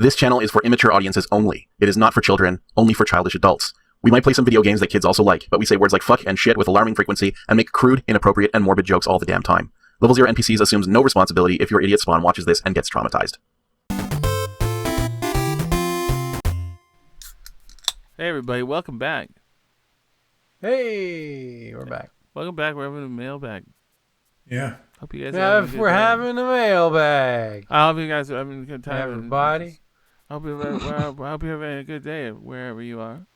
This channel is for immature audiences only. It is not for children, only for childish adults. We might play some video games that kids also like, but we say words like fuck and shit with alarming frequency and make crude, inappropriate, and morbid jokes all the damn time. Level 0 NPCs assumes no responsibility if your idiot spawn watches this and gets traumatized. Hey everybody, welcome back. Hey, we're back. Welcome back. We're having a mailbag. Yeah. Hope you guys are having a good We're day. having a mailbag. I hope you guys are having a good time. Everybody. I hope you're having a good day wherever you are.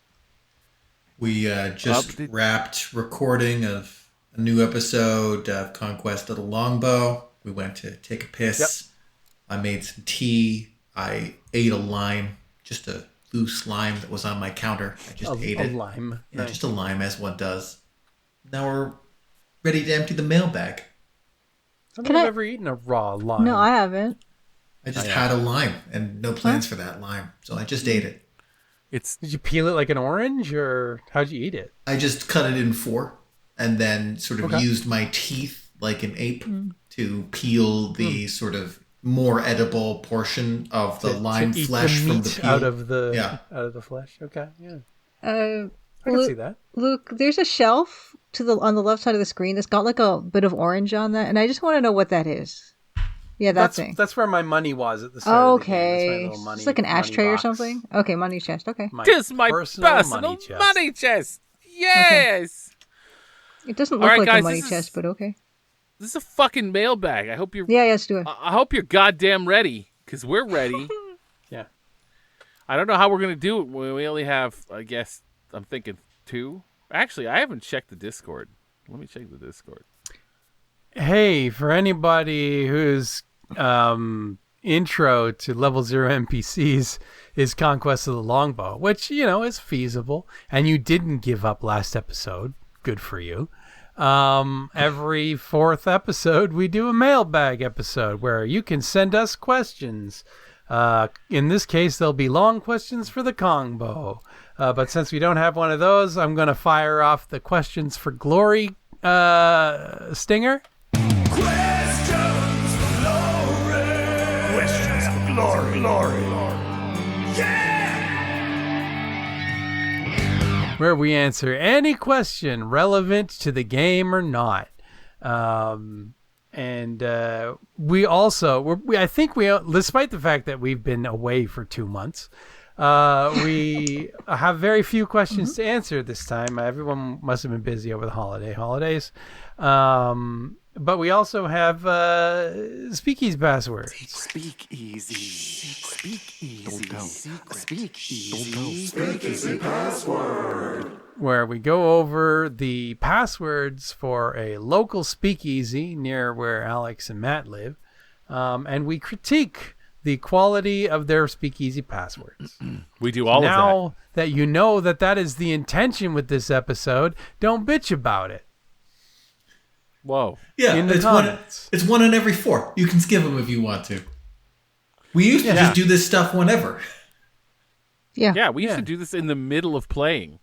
We just wrapped recording of a new episode of Conquests of the Longbow. We went to take a piss. Yep. I made some tea. I ate a lime, just a loose lime that was on my counter. I just ate it. A lime. Yeah, Nice. just a lime, as one does. Now we're ready to empty the mailbag. I've never eaten a raw lime. No, I haven't. I just had a lime and no plans for that lime, so I just ate it. Did you peel it like an orange, or how'd you eat it? I just cut it in 4 and then sort of used my teeth like an ape to peel the sort of more edible portion of the lime to eat flesh the from meat the peel. out of the flesh. Okay, yeah. I can see that. Luke, there's a shelf on the left side of the screen that's got like a bit of orange on that, and I just want to know what that is. Yeah, that thing. That's where my money was at the start. Okay. Of the game. It's like an ashtray or something. Okay, money chest. Okay. Just my personal money chest. Yes. Okay. It doesn't look right, like guys, a money chest, but okay. This is a fucking mailbag. I hope you're. Yeah, let's do it. I hope you're goddamn ready, because we're ready. Yeah. I don't know how we're gonna do it when we only have, I guess, I'm thinking 2. Actually, I haven't checked the Discord. Let me check the Discord. Hey, for anybody who's intro to level 0 NPCs is Conquests of the Longbow, which, is feasible, and you didn't give up last episode. Good for you. Every 4th episode, we do a mailbag episode where you can send us questions. In this case, there'll be long questions for the Congbow. But since we don't have one of those, I'm going to fire off the questions for glory stinger. Questions for glory. Yeah! Where we answer any question relevant to the game or not. And we also, I think despite the fact that we've been away for 2 months, we have very few questions to answer this time. Everyone must have been busy over the holidays. But we also have Speakeasy Password. Speakeasy Password. Where we go over the passwords for a local speakeasy near where Alex and Matt live. And we critique the quality of their speakeasy passwords. We do all of that. Now that you know that is the intention with this episode, don't bitch about it. Whoa. Yeah, in the it's comments. It's 1 in every 4. You can skip them if you want to. We used to just do this stuff whenever. Yeah, we used to do this in the middle of playing.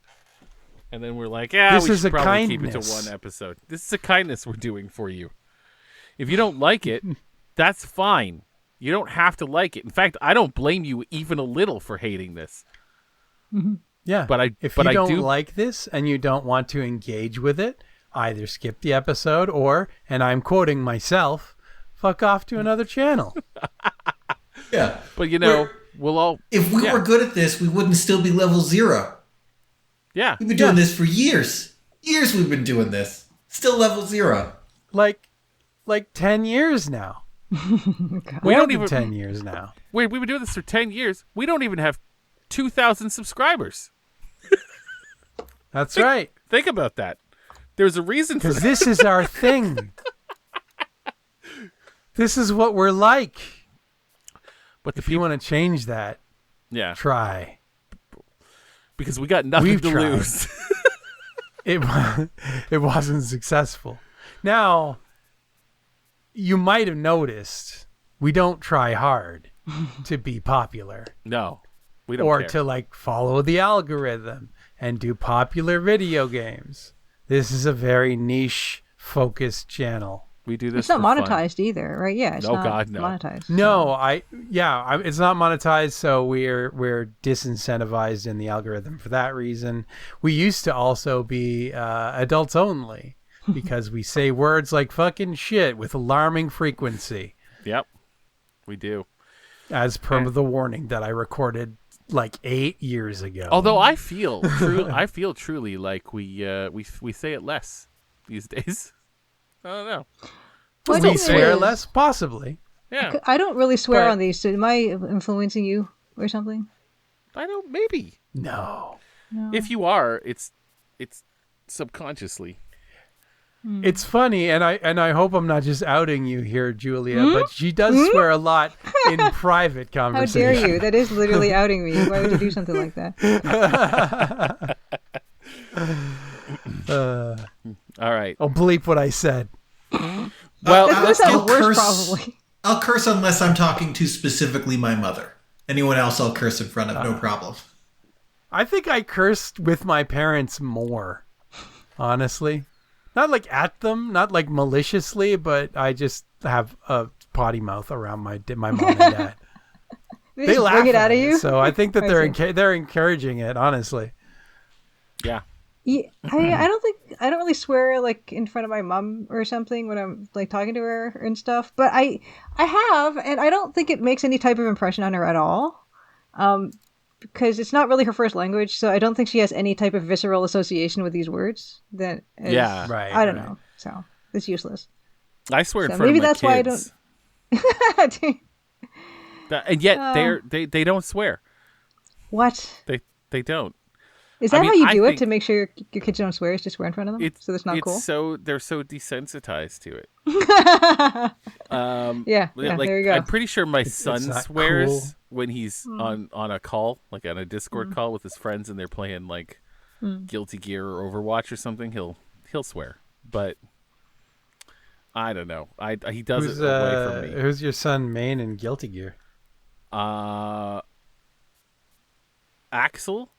And then we're like, we should probably keep it to 1 episode. This is a kindness we're doing for you. If you don't like it, that's fine. You don't have to like it. In fact, I don't blame you even a little for hating this. Mm-hmm. Yeah. If you don't like this and you don't want to engage with it, either skip the episode or, and I'm quoting myself, fuck off to another channel. Yeah. But we'll all... If we were good at this, we wouldn't still be level 0. Yeah. We've been doing this for years. Years we've been doing this. Still level 0. Like 10 years now. We don't even 10 years now. Wait, we've been doing this for 10 years. We don't even have 2,000 subscribers. That's right. Think about that. There's a reason for that. Because this is our thing. This is what we're like. But if you want to change that, try. Because we got nothing to lose. It wasn't successful. Now, you might have noticed we don't try hard to be popular. No, we don't or care. to follow the algorithm and do popular video games. This is a very niche focused channel. We do this. It's not for monetized fun. either, right? Yeah. It's not No. monetized. No, it's not monetized, so we're disincentivized in the algorithm for that reason. We used to also be adults only because we say words like fucking shit with alarming frequency. Yep, we do. As per the warning that I recorded like 8 years ago. Although I feel truly like we say it less these days. I don't know. We swear less, possibly. Yeah. I don't really swear on these. So am I influencing you or something? I don't. Maybe. No. If you are, it's subconsciously. It's funny, and I hope I'm not just outing you here, Julia, but she does swear a lot in private conversations. How dare you? That is literally outing me. Why would you do something like that? All right. I'll bleep what I said. Well, this sounds worse, probably. I'll curse unless I'm talking to specifically my mother. Anyone else I'll curse in front of, no problem. I think I cursed with my parents more, honestly. Not like at them, not like maliciously, but I just have a potty mouth around my mom and dad. They laugh bring it out of you. So I think that they're encouraging it, honestly. Yeah. Yeah, I don't really swear like in front of my mom or something when I'm like talking to her and stuff. But I have, and I don't think it makes any type of impression on her at all. Because it's not really her first language, so I don't think she has any type of visceral association with these words. I don't know. So it's useless. I swear in front of my kids. Maybe that's why I don't. And yet they don't swear. What? They don't. Is that how you do it to make sure your kids don't swear? Is to swear in front of them? So that's not cool? So they're so desensitized to it. Yeah, there you go. I'm pretty sure my son swears cool. when he's on a call, like on a Discord call with his friends, and they're playing like Guilty Gear or Overwatch or something. He'll swear, but I don't know. He does it away from me. Who's your son main in Guilty Gear? Axel.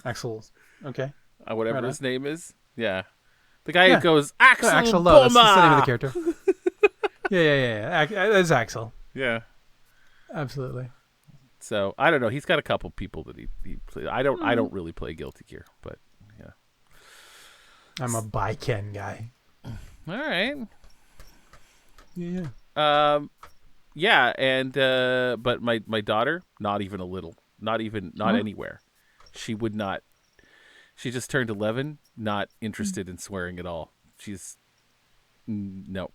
Axel. Okay. Whatever his name is. Yeah. The guy who goes, Axel Lowe. That's the name of the Boma! character. Yeah. It's Axel. Yeah. Absolutely. So, I don't know. He's got a couple people that he plays. I don't really play Guilty Gear, but yeah. I'm a Baiken guy. All right. Yeah. Yeah, and but my daughter, not even a little. Not anywhere. She would not. She just turned 11, not interested in swearing at all. She's nope.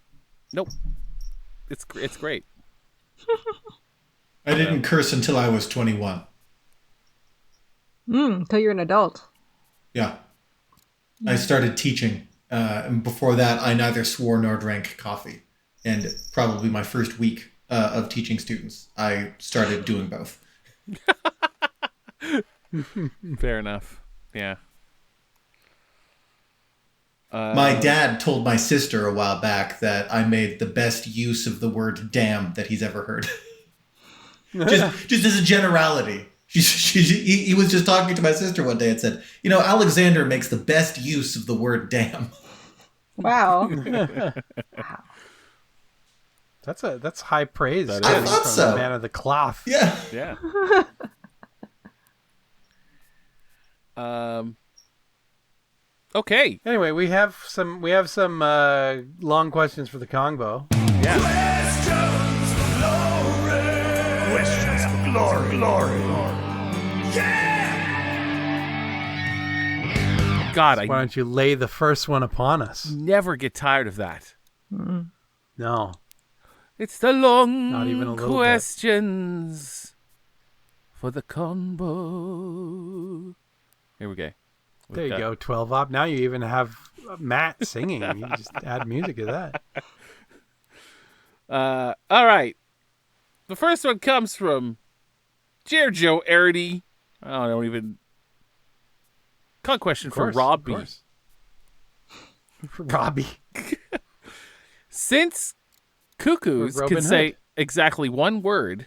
It's great. I didn't curse until I was 21. Until you're an adult. Yeah. I started teaching. And before that, I neither swore nor drank coffee. And probably my first week of teaching students, I started doing both. Fair enough. Yeah. My dad told my sister a while back that I made the best use of the word damn that he's ever heard. just as a generality. He was just talking to my sister one day and said, Alexander makes the best use of the word damn. Wow. That's high praise. I thought from so. The man of the cloth. Yeah. Yeah. Okay. Anyway, we have some long questions for the Congbow. Yeah. Questions for glory. Yeah! God, Why don't you lay the first one upon us? never get tired of that. No. It's the long Not even a little bit. questions for the Congbow. Here we go. There you go, 12 up. Now you even have Matt singing. You just add music to that. All right. The first one comes from Joe Arity. I don't even. Question for Robbie. For Robbie. Since cuckoos can say exactly one word,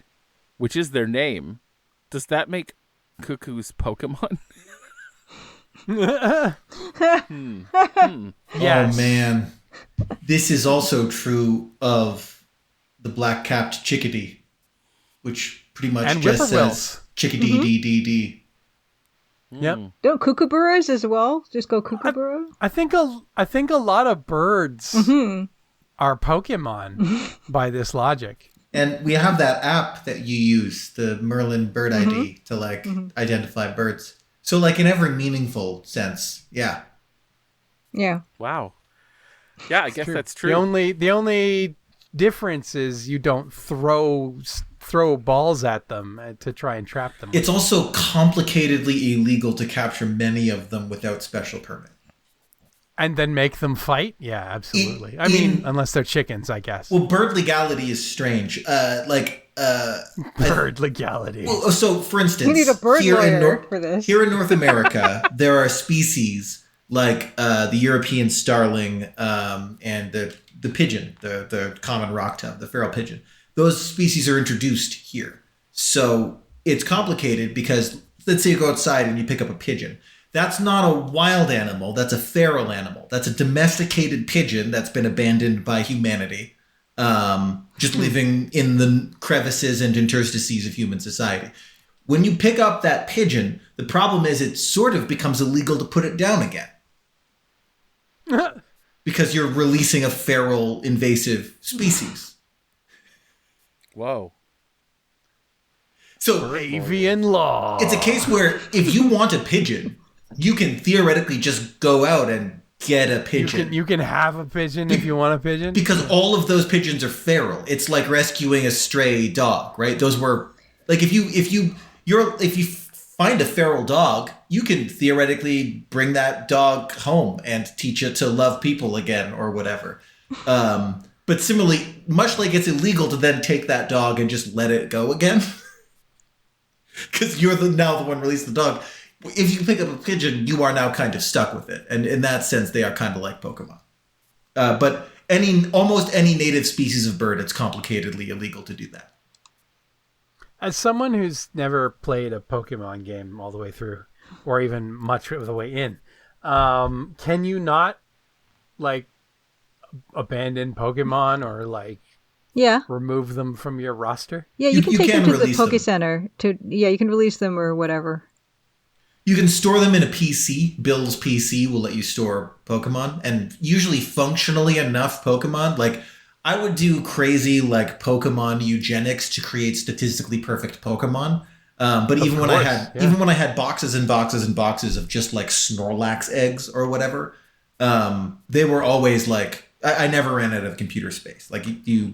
which is their name, does that make cuckoos Pokemon? Yes. Oh, man. This is also true of the black-capped chickadee, which pretty much and just says chickadee dee dee dee. Yep. Don't kookaburras as well just go kookaburra? I think a lot of birds are Pokemon by this logic. And we have that app that you use, the Merlin Bird ID, to like identify birds. So like in every meaningful sense, yeah. Yeah. Wow. Yeah, I guess that's true. The only difference is you don't throw balls at them to try and trap them. It's also complicatedly illegal to capture many of them without special permit. And then make them fight? Yeah, absolutely. I mean, unless they're chickens, I guess. Well, bird legality is strange. Bird legality. Well, so, for instance, you need a bird lawyer for this. Here in North America, there are species like the European starling and the pigeon, the common rock-tailed, the feral pigeon. Those species are introduced here. So it's complicated because let's say you go outside and you pick up a pigeon. That's not a wild animal. That's a feral animal. That's a domesticated pigeon that's been abandoned by humanity, just living in the crevices and interstices of human society. When you pick up that pigeon, the problem is it sort of becomes illegal to put it down again. Because you're releasing a feral invasive species. Whoa. So Avian law. It's a case where if you want a pigeon, you can theoretically just go out and get a pigeon. You can have a pigeon if you want a pigeon. Because all of those pigeons are feral. It's like rescuing a stray dog, right? Those were like if you find a feral dog, you can theoretically bring that dog home and teach it to love people again or whatever. But similarly, much like it's illegal to then take that dog and just let it go again, because you're now the one released the dog. If you pick up a pigeon, you are now kind of stuck with it. And in that sense, they are kind of like Pokemon. But almost any native species of bird, it's complicatedly illegal to do that. As someone who's never played a Pokemon game all the way through, or even much of the way in, can you not, like, abandon Pokemon or, like, remove them from your roster? Yeah, you can take them to the Poke Center. You can release them or whatever. You can store them in a PC. Bill's PC will let you store Pokemon, and usually functionally enough Pokemon. Like, I would do crazy, like, Pokemon eugenics to create statistically perfect Pokemon. But even when I had boxes and boxes and boxes of just like Snorlax eggs or whatever, they were always like, I never ran out of computer space. Like you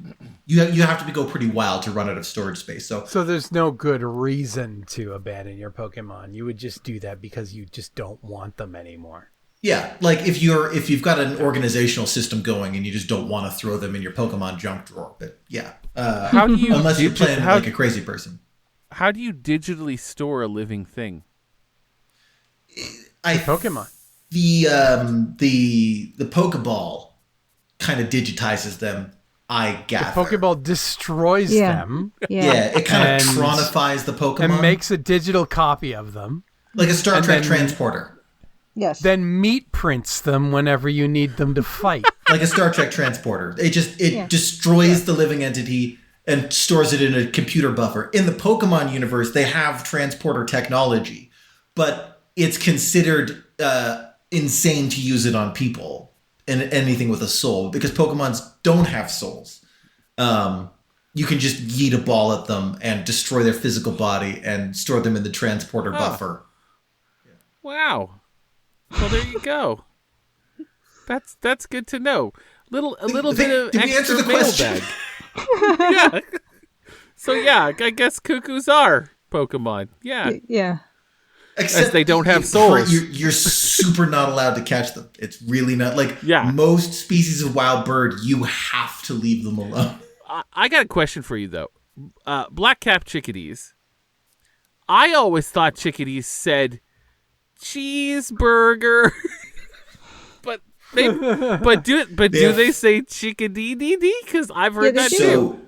have to go pretty wild to run out of storage space. So there's no good reason to abandon your Pokemon. You would just do that because you just don't want them anymore. Yeah, like if you've got an organizational system going and you just don't want to throw them in your Pokemon junk drawer. But yeah, how do you unless you're playing like a crazy person. How do you digitally store a living thing? Pokemon. The Pokeball kind of digitizes them, I gather. The Pokeball destroys them. Yeah, it kind of tronifies the Pokemon. And makes a digital copy of them. Like a Star Trek transporter. Yes. Then meat prints them whenever you need them to fight. Like a Star Trek transporter. It destroys the living entity and stores it in a computer buffer. In the Pokemon universe, they have transporter technology, but it's considered insane to use it on people and anything with a soul, because Pokemons don't have souls. You can just yeet a ball at them and destroy their physical body and store them in the transporter buffer. Wow. Well, there you go. That's good to know. A little bit of did extra we answer the question? mailbag. Yeah. So yeah, I guess cuckoos are Pokemon. Yeah. Yeah. Except as they don't have souls. You're super not allowed to catch them. It's really not like most species of wild bird. You have to leave them alone. I got a question for you though. Black-capped chickadees. I always thought chickadees said cheeseburger. but do they say chickadee? Because I've heard that too.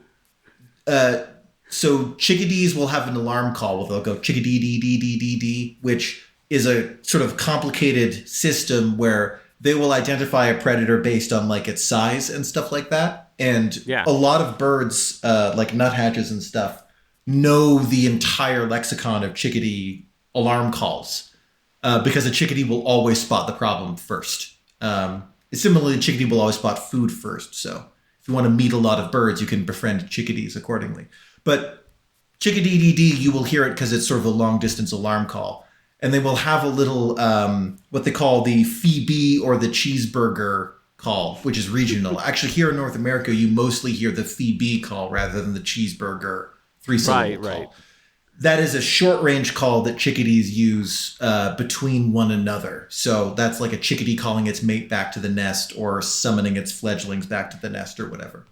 So chickadees will have an alarm call where they'll go chickadee, which is a sort of complicated system where they will identify a predator based on like its size and stuff like that. And a lot of birds, like nuthatches and stuff, know the entire lexicon of chickadee alarm calls because a chickadee will always spot the problem first. Similarly, a chickadee will always spot food first. So if you want to meet a lot of birds, you can befriend chickadees accordingly. But chickadee-dee-dee, you will hear it because it's sort of a long-distance alarm call. And they will have a little, what they call the Phoebe or the cheeseburger call, which is regional. Actually, here in North America, you mostly hear the Phoebe call rather than the cheeseburger 3-syllable call. Right. That is a short-range call that chickadees use between one another. So that's like a chickadee calling its mate back to the nest or summoning its fledglings back to the nest or whatever.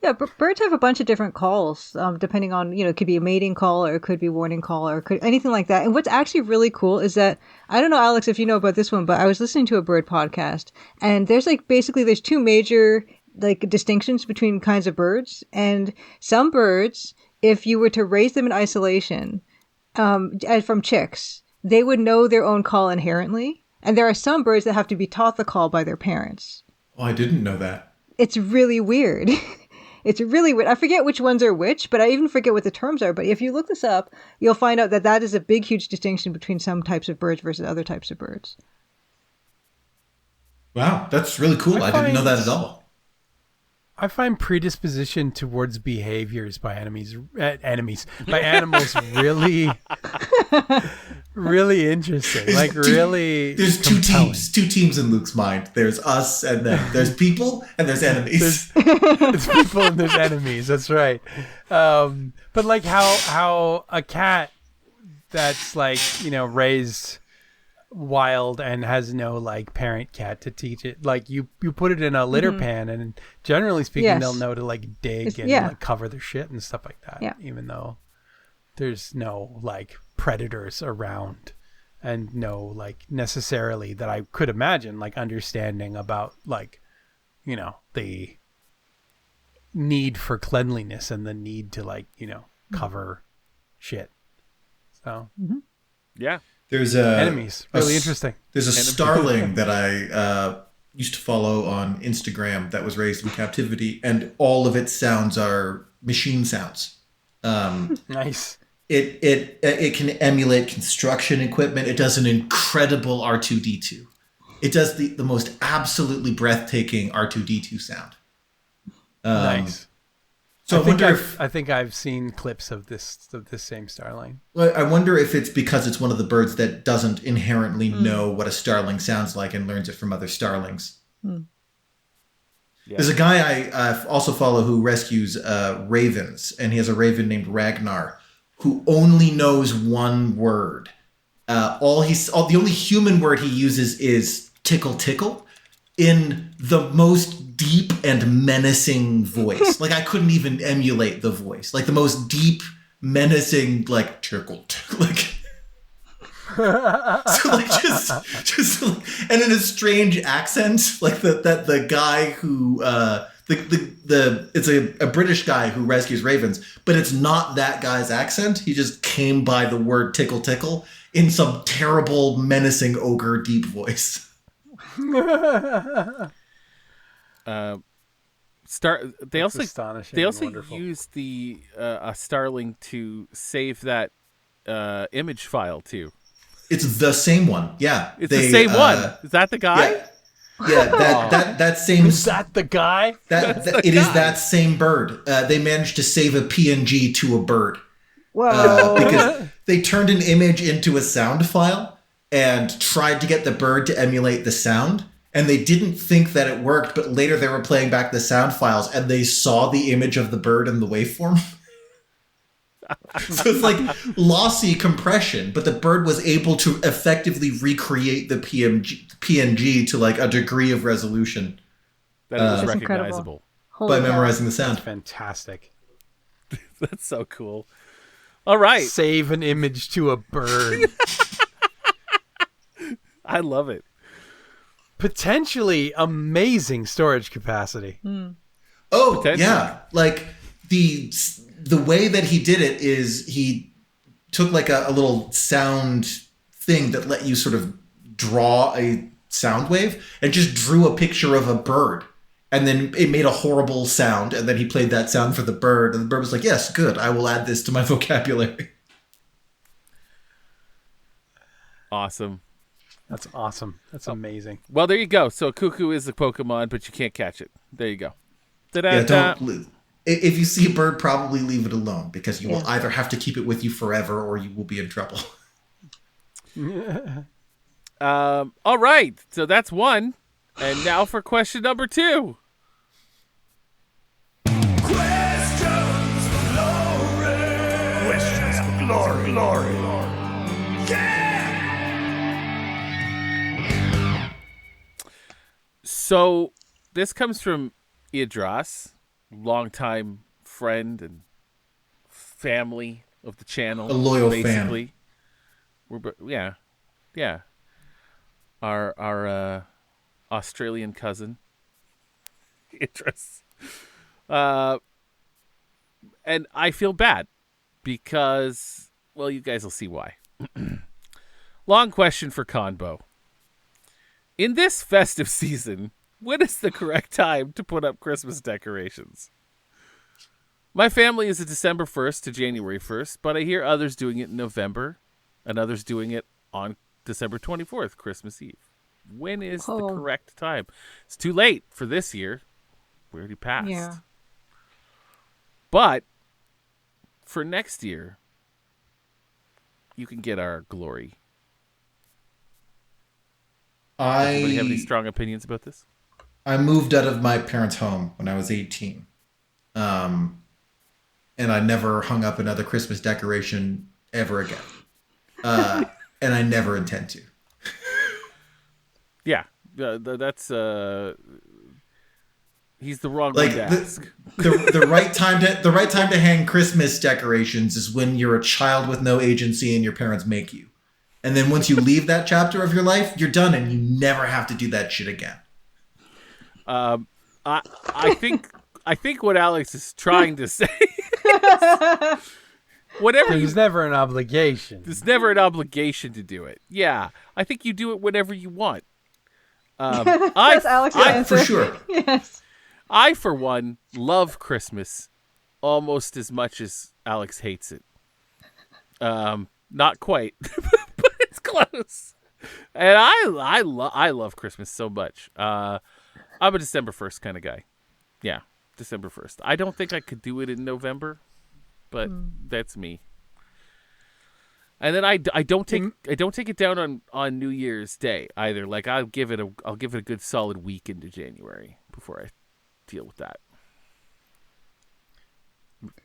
Yeah, birds have a bunch of different calls, depending on, it could be a mating call or it could be a warning call or anything like that. And what's actually really cool is that, I don't know, Alex, if you know about this one, but I was listening to a bird podcast, and there's there's two major distinctions between kinds of birds. And some birds, if you were to raise them in isolation from chicks, they would know their own call inherently. And there are some birds that have to be taught the call by their parents. Oh, I didn't know that. It's really weird. It's really weird. I forget which ones are which, but I even forget what the terms are. But if you look this up, you'll find out that is a big, huge distinction between some types of birds versus other types of birds. Wow, that's really cool. I didn't know that at all. I find predisposition towards behaviors by by animals really, really interesting. There's compelling. two teams in Luke's mind. There's us and them. There's people and there's enemies. There's people and there's enemies. That's right. But how a cat that's raised wild and has no parent cat to teach it, you put it in a litter pan, and generally speaking they'll know to dig and cover their shit and stuff like that, even though there's no predators around, and no necessarily that I could imagine understanding about the need for cleanliness and the need to cover shit. So there's enemies. Really interesting. There's a starling that I used to follow on Instagram that was raised in captivity, and all of its sounds are machine sounds. Nice. It can emulate construction equipment. It does an incredible R2-D2. It does the most absolutely breathtaking R2-D2 sound. Nice. So I think I've seen clips of this same starling. Well, I wonder if it's because it's one of the birds that doesn't inherently know what a starling sounds like and learns it from other starlings. Yeah. There's a guy I also follow who rescues ravens, and he has a raven named Ragnar who only knows one word. The only human word he uses is tickle tickle in the most deep and menacing voice. I couldn't even emulate the voice. The most deep, menacing, tickle tickle. So just and in a strange accent, the guy who it's a British guy who rescues ravens, but it's not that guy's accent. He just came by the word tickle tickle in some terrible, menacing ogre deep voice. They also use the starling to save that image file too. It's the same one. Yeah. It's the same one. Is that the guy? Yeah, that same. Is that the guy? It is that same bird. They managed to save a PNG to a bird. Whoa! Because they turned an image into a sound file and tried to get the bird to emulate the sound, and they didn't think that it worked. But later they were playing back the sound files, and they saw the image of the bird in the waveform. So it's lossy compression, but the bird was able to effectively recreate the PNG to a degree of resolution. That is recognizable. By memorizing the sound. That's fantastic. That's so cool. All right. Save an image to a bird. I love it. Potentially amazing storage capacity. Oh, yeah. The way that he did it is he took a little sound thing that let you sort of draw a sound wave and just drew a picture of a bird. And then it made a horrible sound. And then he played that sound for the bird. And the bird was like, yes, good. I will add this to my vocabulary. Awesome. That's awesome. That's amazing. Well, there you go. So cuckoo is a Pokemon, but you can't catch it. There you go. Yeah, don't. If you see a bird, probably leave it alone because you will either have to keep it with you forever or you will be in trouble. All right. So that's one. And now for question number 2. Questions for glory. Questions for glory. Yeah! So this comes from Idras, longtime friend and family of the channel. A loyal basically. fan. Yeah. Our Australian cousin. Idris. And I feel bad because, well, you guys will see why. Long question for Congbow. In this festive season, when is the correct time to put up Christmas decorations? My family is a December 1st to January 1st, but I hear others doing it in November and others doing it on December 24th, Christmas Eve. When is the correct time? It's too late for this year. We already passed. Yeah. But for next year, you can get our glory. Anybody have any strong opinions about this? I moved out of my parents' home when I was 18. And I never hung up another Christmas decoration ever again. And I never intend to. Yeah. That's... He's the wrong one to ask. The right time to hang Christmas decorations is when you're a child with no agency and your parents make you. And then once you leave that chapter of your life, you're done and you never have to do that shit again. I think what Alex is trying to say there's never an obligation. There's never an obligation to do it. Yeah. I think you do it whenever you want. That's Alex's answer. For sure. Yes. I, for one, love Christmas almost as much as Alex hates it. Not quite, but it's close. And I love Christmas so much. I'm a December 1st kind of guy. Yeah, December 1st. I don't think I could do it in November, but that's me. And then I don't take it down on New Year's Day either. Like I'll give it a good solid week into January before I deal with that.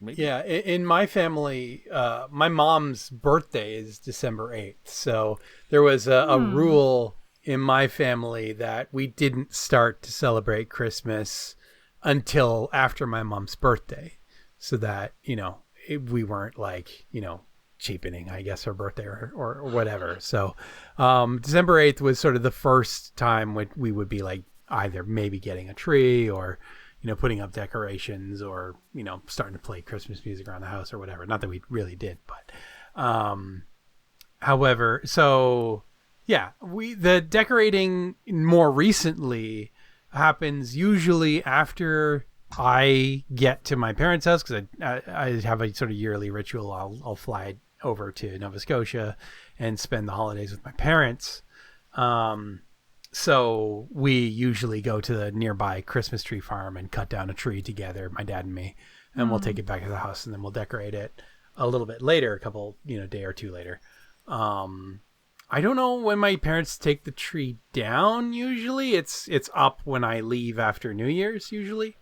Maybe. Yeah, in my family, my mom's birthday is December 8th. So there was a rule in my family that we didn't start to celebrate Christmas until after my mom's birthday. So that, we weren't cheapening, I guess, her birthday or whatever. So December 8th was sort of the first time when we would be either maybe getting a tree or putting up decorations or starting to play Christmas music around the house or whatever. Not that we really did, but however, so yeah, the decorating more recently happens usually after I get to my parents' house because I have a sort of yearly ritual. I'll fly over to Nova Scotia and spend the holidays with my parents. So we usually go to the nearby Christmas tree farm and cut down a tree together, my dad and me, and we'll take it back to the house and then we'll decorate it a little bit later, a couple, day or two later. I don't know when my parents take the tree down. Usually it's up when I leave after New Year's usually.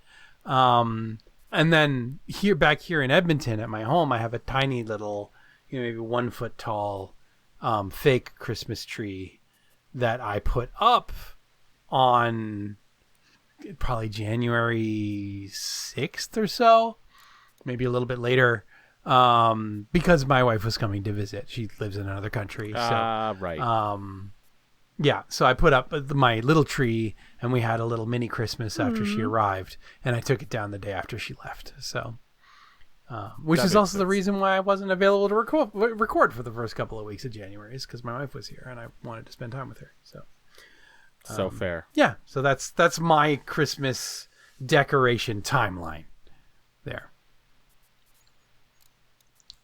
And then back here in Edmonton at my home, I have a tiny little, maybe 1 foot tall, fake Christmas tree that I put up on probably January 6th or so, maybe a little bit later, because my wife was coming to visit. She lives in another country. So, right. Yeah, so I put up my little tree, and we had a little mini Christmas after she arrived, and I took it down the day after she left. So, which is also the reason why I wasn't available to record for the first couple of weeks of January, is because my wife was here, and I wanted to spend time with her. So, So fair. Yeah, so that's my Christmas decoration timeline there.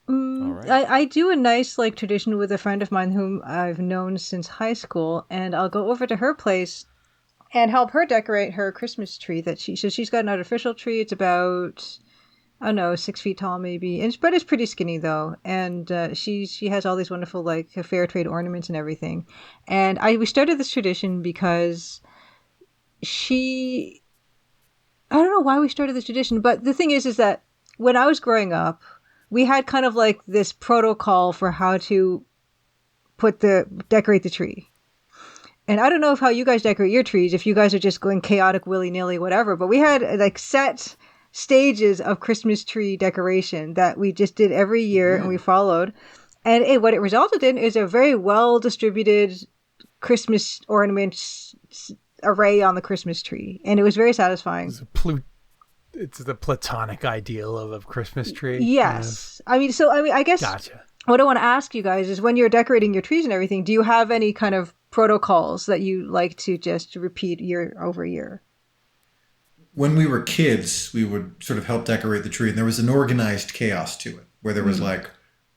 All right. I do a nice like tradition with a friend of mine whom I've known since high school, and I'll go over to her place and help her decorate her Christmas tree so she's got an artificial tree. It's about, I don't know, 6 feet tall maybe, but it's pretty skinny though. And she has all these wonderful like fair trade ornaments and everything. And we started this tradition because I don't know why we started this tradition, but the thing is that when I was growing up, we had kind of like this protocol for how to decorate the tree. And I don't know how you guys decorate your trees, if you guys are just going chaotic, willy-nilly, whatever, but we had like set stages of Christmas tree decoration that we just did every year and we followed. And what it resulted in is a very well-distributed Christmas ornament array on the Christmas tree. And it was very satisfying. It's the platonic ideal of a Christmas tree. Yes. I guess Gotcha. What I want to ask you guys is when you're decorating your trees and everything, do you have any kind of protocols that you like to just repeat year over year? When we were kids, we would sort of help decorate the tree, and there was an organized chaos to it, where there was like,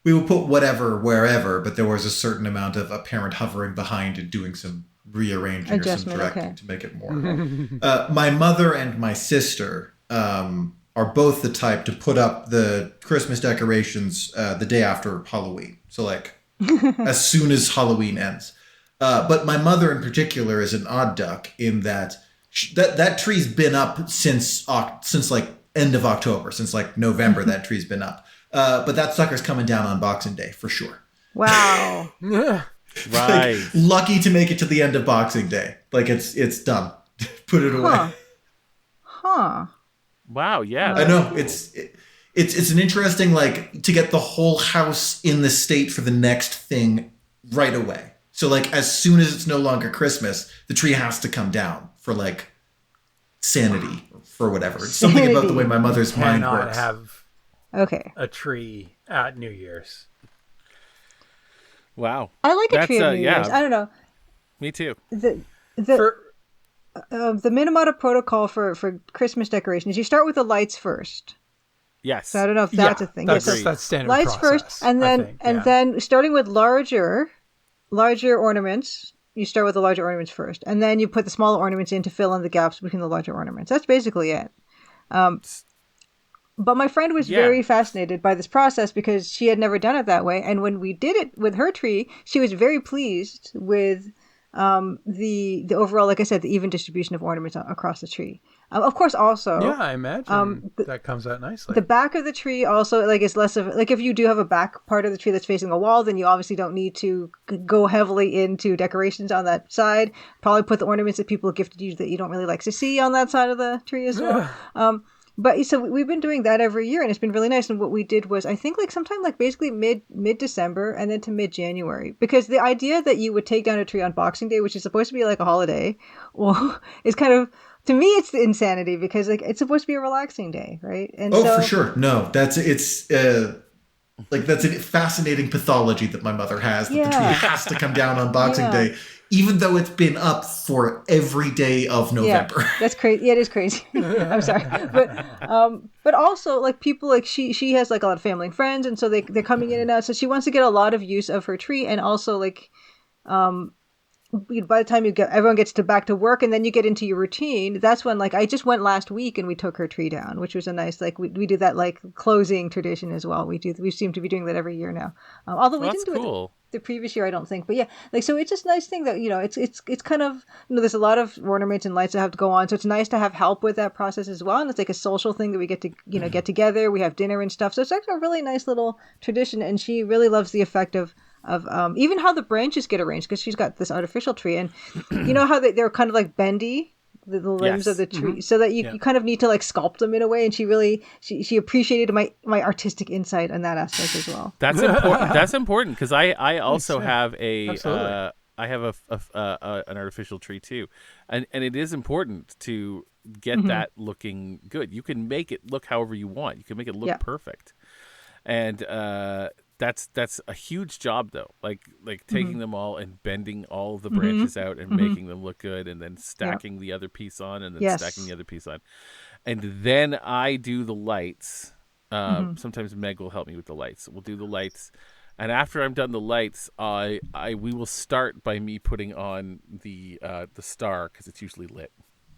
we would put whatever wherever, but there was a certain amount of a parent hovering behind and doing some rearranging or some directing to make it more. My mother and my sister are both the type to put up the Christmas decorations the day after Halloween. So like as soon as Halloween ends. But my mother in particular is an odd duck in that that tree's been up since like end of October, since like November. That tree's been up. But that sucker's coming down on Boxing Day for sure. Wow. Right. Like, lucky to make it to the end of Boxing Day. Like it's done. Put it away. Huh. Wow. Yeah. I know it's an interesting, like, to get the whole house in the state for the next thing right away. So like as soon as it's no longer Christmas, the tree has to come down for like sanity or for whatever. It's something about the way my mother's mind works. Have a tree at New Year's. Wow. I like a tree at New Year's. I don't know. Me too. The Minamata protocol for Christmas decorations, you start with the lights first. Yes. So I don't know if that's a thing. That's standard lights process, first, and then starting with larger ornaments. You start with the larger ornaments first, and then you put the smaller ornaments in to fill in the gaps between the larger ornaments. That's basically it. But my friend was very fascinated by this process because she had never done it that way. And when we did it with her tree, she was very pleased with the overall, like I said, the even distribution of ornaments across the tree. Of course, also, I imagine that comes out nicely. The back of the tree also, like, is less of, like, if you do have a back part of the tree that's facing a wall, then you obviously don't need to go heavily into decorations on that side. Probably put the ornaments that people gifted you that you don't really like to see on that side of the tree as well. But so we've been doing that every year, and it's been really nice. And what we did was, I think, like sometime like basically mid-December and then to mid-January, because the idea that you would take down a tree on Boxing Day, which is supposed to be like a holiday, well, is kind of, to me, it's the insanity, because like it's supposed to be a relaxing day, right? And for sure. No, that's a fascinating pathology that my mother has, that the tree has to come down on Boxing Day, even though it's been up for every day of November. Yeah, that's crazy. Yeah, it is crazy. I'm sorry. But also, like, people, like, she has like a lot of family and friends, and so they're coming in and out. So she wants to get a lot of use of her tree, and also like by the time everyone gets back to work and then you get into your routine, that's when, like, I just went last week and we took her tree down, which was a nice, like, we do that like closing tradition as well. We seem to be doing that every year now. Although we didn't do it the previous year, I don't think, but yeah, like, so it's just a nice thing that, you know, it's kind of, you know, there's a lot of ornaments and lights that have to go on, so it's nice to have help with that process as well. And it's like a social thing that we get to, you know, get together, we have dinner and stuff, so it's actually a really nice little tradition. And she really loves the effect of even how the branches get arranged, because she's got this artificial tree, and you know how they're kind of like bendy, the limbs of the tree, so that you kind of need to like sculpt them in a way. And she really she appreciated my artistic insight on that aspect as well. That's important. That's important, because I also have an artificial tree too, and it is important to get that looking good. You can make it look however you want. You can make it look perfect, and that's a huge job though. Like taking them all and bending all the branches out and making them look good, and then stacking the other piece on, and then stacking the other piece on, and then I do the lights. Sometimes Meg will help me with the lights. We'll do the lights, and after I'm done the lights, we will start by me putting on the star, because it's usually lit.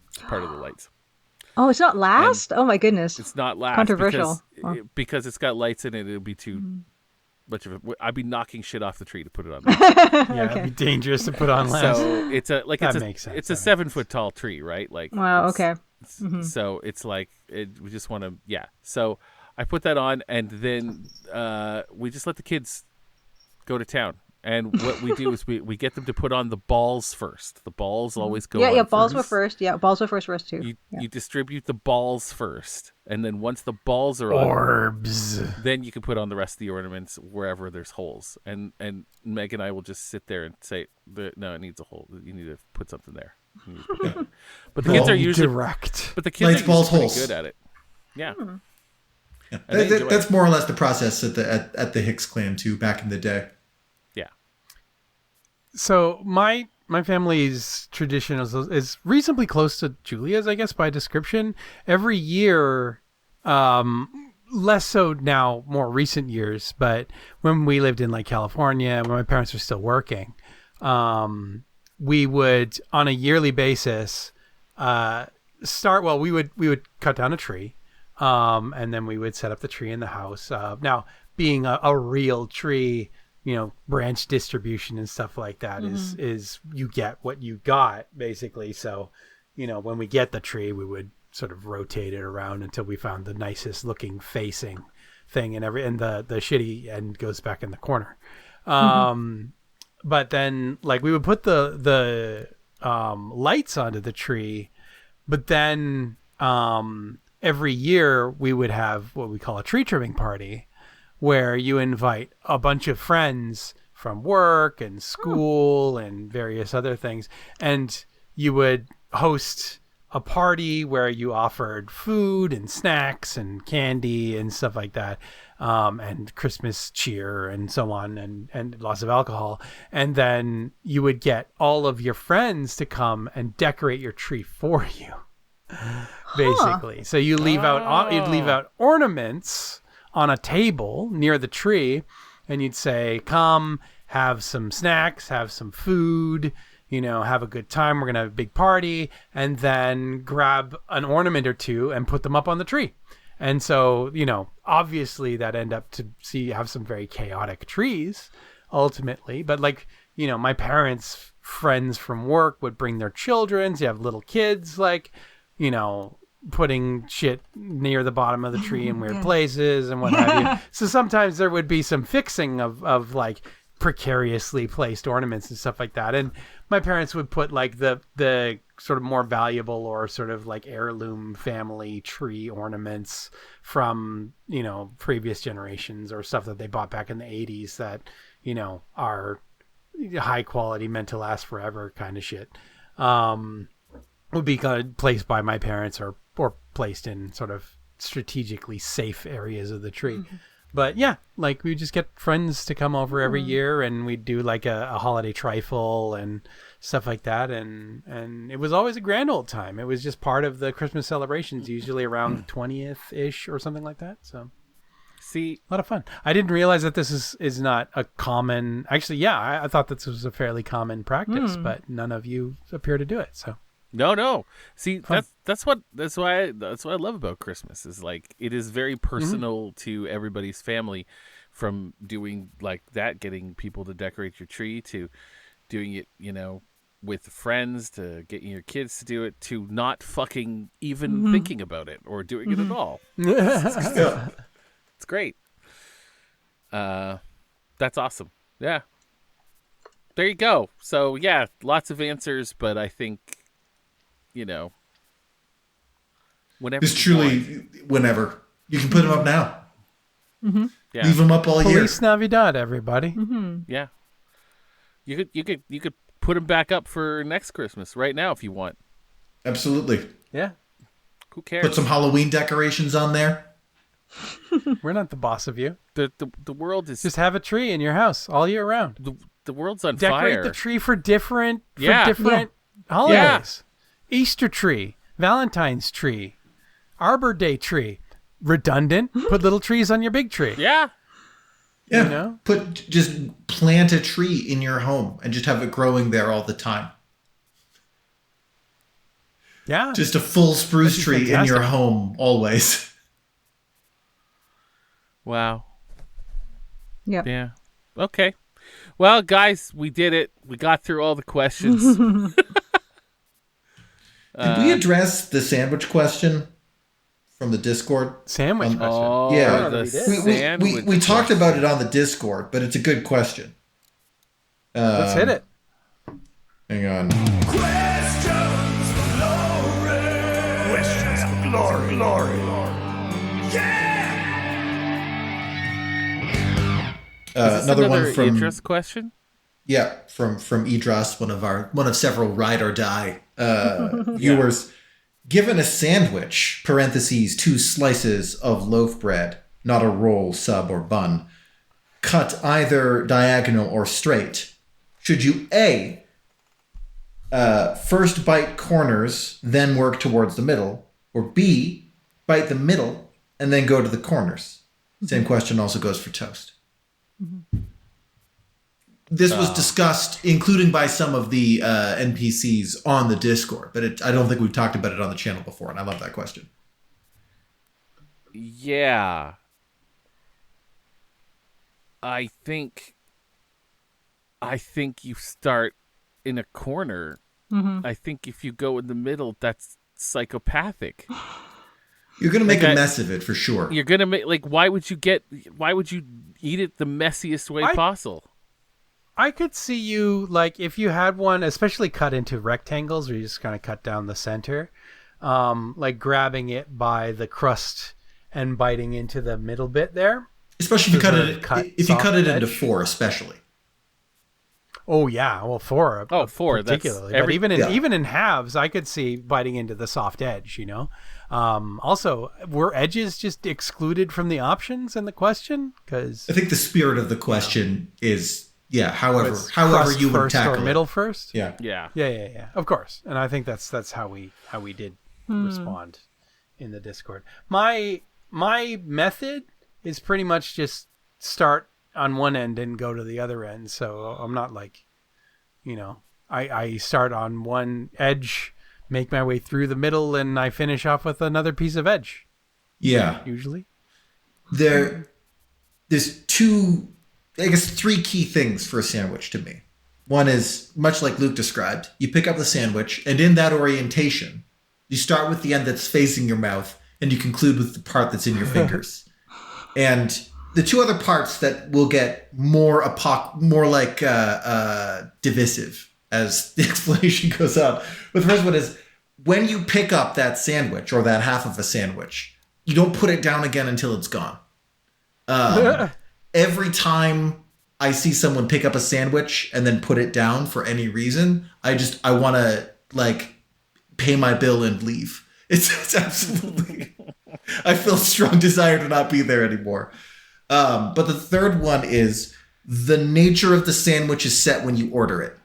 It's part of the lights. Oh, it's not last? Oh my goodness. It's not last. Controversial. Because it's got lights in it. It'll be too much of it. I'd be knocking shit off the tree to put it on. Yeah, it'd be dangerous to put on last. So it's a makes sense. It's a 7 foot tall tree, right? Like wow. Okay. So it's like we just want to So I put that on, and then we just let the kids go to town. And what we do is we get them to put on the balls first. The balls always go on balls first. were first. Yeah, balls were first for us too. You distribute the balls first, and then once the balls are orbs, on, then you can put on the rest of the ornaments wherever there's holes. And Meg and I will just sit there and say, no, it needs a hole. You need to put something there. But the kids are usually direct. But the kids lights, balls, pretty holes. good at it. Yeah. That's more or less the process at the Hicks clan too, back in the day. So my family's tradition is reasonably close to Julia's, I guess, by description. Every year, less so now, more recent years, but when we lived in like California, when my parents were still working, we would, on a yearly basis, we would cut down a tree, and then we would set up the tree in the house. Now, being a real tree, branch distribution and stuff like that is you get what you got, basically. So, when we get the tree, we would sort of rotate it around until we found the nicest looking facing thing, and the shitty end goes back in the corner. But then we would put the lights onto the tree, but then every year we would have what we call a tree trimming party, where you invite a bunch of friends from work and school and various other things. And you would host a party where you offered food and snacks and candy and stuff like that, and Christmas cheer and so on, and lots of alcohol. And then you would get all of your friends to come and decorate your tree for you, basically. So you you'd leave out ornaments on a table near the tree, and you'd say, come have some snacks, have some food, have a good time. We're going to have a big party, and then grab an ornament or two and put them up on the tree. And so, obviously that end up to have some very chaotic trees ultimately, but my parents' friends from work would bring their children. So you have little kids, putting shit near the bottom of the tree in weird places and what have you. So sometimes there would be some fixing of precariously placed ornaments and stuff like that. And my parents would put the sort of more valuable or sort of heirloom family tree ornaments from, previous generations, or stuff that they bought back in the 80s that, are high quality, meant to last forever kind of shit. Would be kind of placed by my parents or placed in sort of strategically safe areas of the tree. But yeah, we just get friends to come over every year, and we'd do a holiday trifle and stuff like that. And it was always a grand old time. It was just part of the Christmas celebrations, usually around the 20th ish or something like that. So see, a lot of fun. I didn't realize that this is not a common, actually, I thought this was a fairly common practice, but none of you appear to do it. So No. See, that's what I love about Christmas, is it is very personal to everybody's family, from doing that, getting people to decorate your tree, to doing it, with friends, to getting your kids to do it, to not fucking even thinking about it or doing it at all. It's great. That's awesome. Yeah. There you go. So yeah, lots of answers, but I think, whenever. It's truly whenever. You can put them up now. Yeah. Leave them up all year. Feliz Navidad, everybody. Yeah. You could put them back up for next Christmas right now if you want. Absolutely. Yeah. Who cares? Put some Halloween decorations on there. We're not the boss of you. The world is just have a tree in your house all year round. The world's on Decorate fire. the tree for different holidays. Yeah. Easter tree, Valentine's tree, Arbor Day tree. Redundant. Put little trees on your big tree. Yeah. Yeah. You know? Just plant a tree in your home and just have it growing there all the time. Yeah. Just a full spruce tree in your home always. Wow. Yep. Yeah. Okay. Well, guys, we did it. We got through all the questions. Did we address the sandwich question from the Discord? Sandwich question. Oh, yeah. We talked about it on the Discord, but it's a good question. Let's hit it. Hang on. Questions for glory. Questions for glory. Yeah. Another one from Idris question. Yeah, from Idris, one of several ride or die viewers. Given a sandwich (parentheses 2 slices of loaf bread, not a roll, sub, or bun), cut either diagonal or straight, should you A, first bite corners, then work towards the middle, or B, bite the middle and then go to the corners? Same question also goes for toast. Mm-hmm. This was discussed, including by some of the NPCs on the Discord, but I don't think we've talked about it on the channel before, and I love that question. Yeah. I think you start in a corner. Mm-hmm. I think if you go in the middle, that's psychopathic. You're going to make a mess of it for sure. You're going to make, why would you eat it the messiest way possible? I could see you, if you had one, especially cut into rectangles where you just kind of cut down the center, grabbing it by the crust and biting into the middle bit there. Especially if you cut it into 4, especially. Oh, yeah. Well, 4. Oh, 4. Particularly. But even in halves, I could see biting into the soft edge, you know? Also, were edges just excluded from the options in the question? Because I think the spirit of the question is... Yeah, however you would tackle or middle first. Yeah. Of course, and I think that's how we did respond in the Discord. My method is pretty much just start on one end and go to the other end. So I'm not I start on one edge, make my way through the middle, and I finish off with another piece of edge. Yeah, usually. There's 3 key things for a sandwich to me. One is, much like Luke described, you pick up the sandwich, and in that orientation, you start with the end that's facing your mouth, and you conclude with the part that's in your fingers. And the 2 other parts that will get more divisive as the explanation goes on. But the first one is, when you pick up that sandwich, or that half of a sandwich, you don't put it down again until it's gone. Every time I see someone pick up a sandwich and then put it down for any reason, I want to pay my bill and leave. It's absolutely, I feel a strong desire to not be there anymore. But the third one is the nature of the sandwich is set when you order it.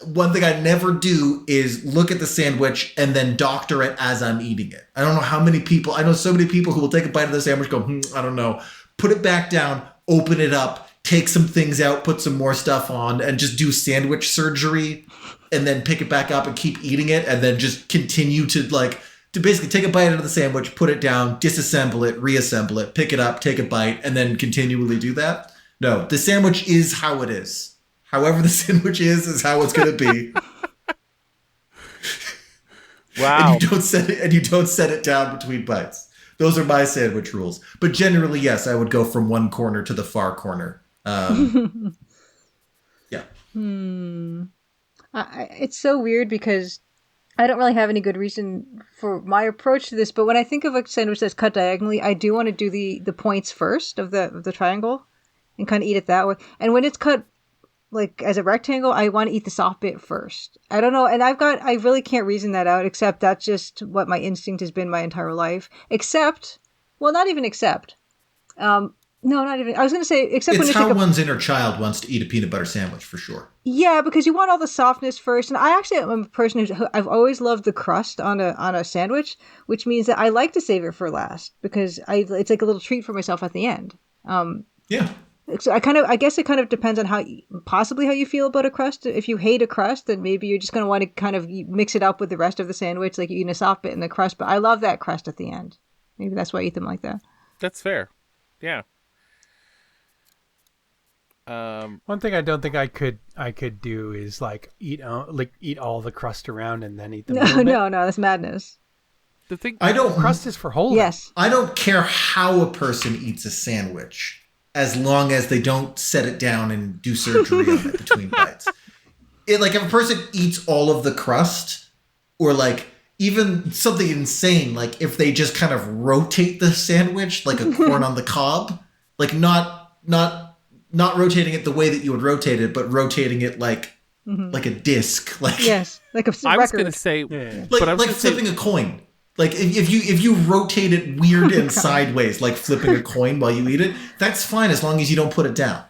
One thing I never do is look at the sandwich and then doctor it as I'm eating it. I don't know how many people, I know so many people who will take a bite of the sandwich, go, I don't know, put it back down, open it up, take some things out, put some more stuff on, and just do sandwich surgery, and then pick it back up and keep eating it, and then just continue to basically take a bite out of the sandwich, put it down, disassemble it, reassemble it, pick it up, take a bite, and then continually do that. No, the sandwich is how it is. However the sandwich is how it's going to be. Wow. And you don't set it down between bites. Those are my sandwich rules. But generally, yes, I would go from one corner to the far corner. Yeah. It's so weird because I don't really have any good reason for my approach to this, but when I think of a sandwich that's cut diagonally, I do want to do the points first of the triangle and kind of eat it that way. And when it's cut like as a rectangle, I want to eat the soft bit first. I don't know. And I really can't reason that out, except that's just what my instinct has been my entire life. Not even except. No, not even. I was going to say, except it's when how one's inner child wants to eat a peanut butter sandwich, for sure. Yeah, because you want all the softness first. And I actually am a person I've always loved the crust on a sandwich, which means that I like to save it for last because it's like a little treat for myself at the end. Yeah. So I guess it kind of depends on how you feel about a crust. If you hate a crust, then maybe you're just going to want to kind of mix it up with the rest of the sandwich, like you eat a soft bit in the crust. But I love that crust at the end. Maybe that's why I eat them like that. That's fair. Yeah. One thing I don't think I could do is eat all the crust around and then eat the No, that's madness. The thing crust is for holding. Yes. I don't care how a person eats a sandwich as long as they don't set it down and do surgery on it between bites. If a person eats all of the crust, or even something insane, like if they just kind of rotate the sandwich like a corn on the cob, not rotating it the way that you would rotate it, but rotating it like a disc. Yes, like a record. I was going to say, like flipping a coin. Like if you rotate it weird and sideways, like flipping a coin while you eat it, that's fine as long as you don't put it down.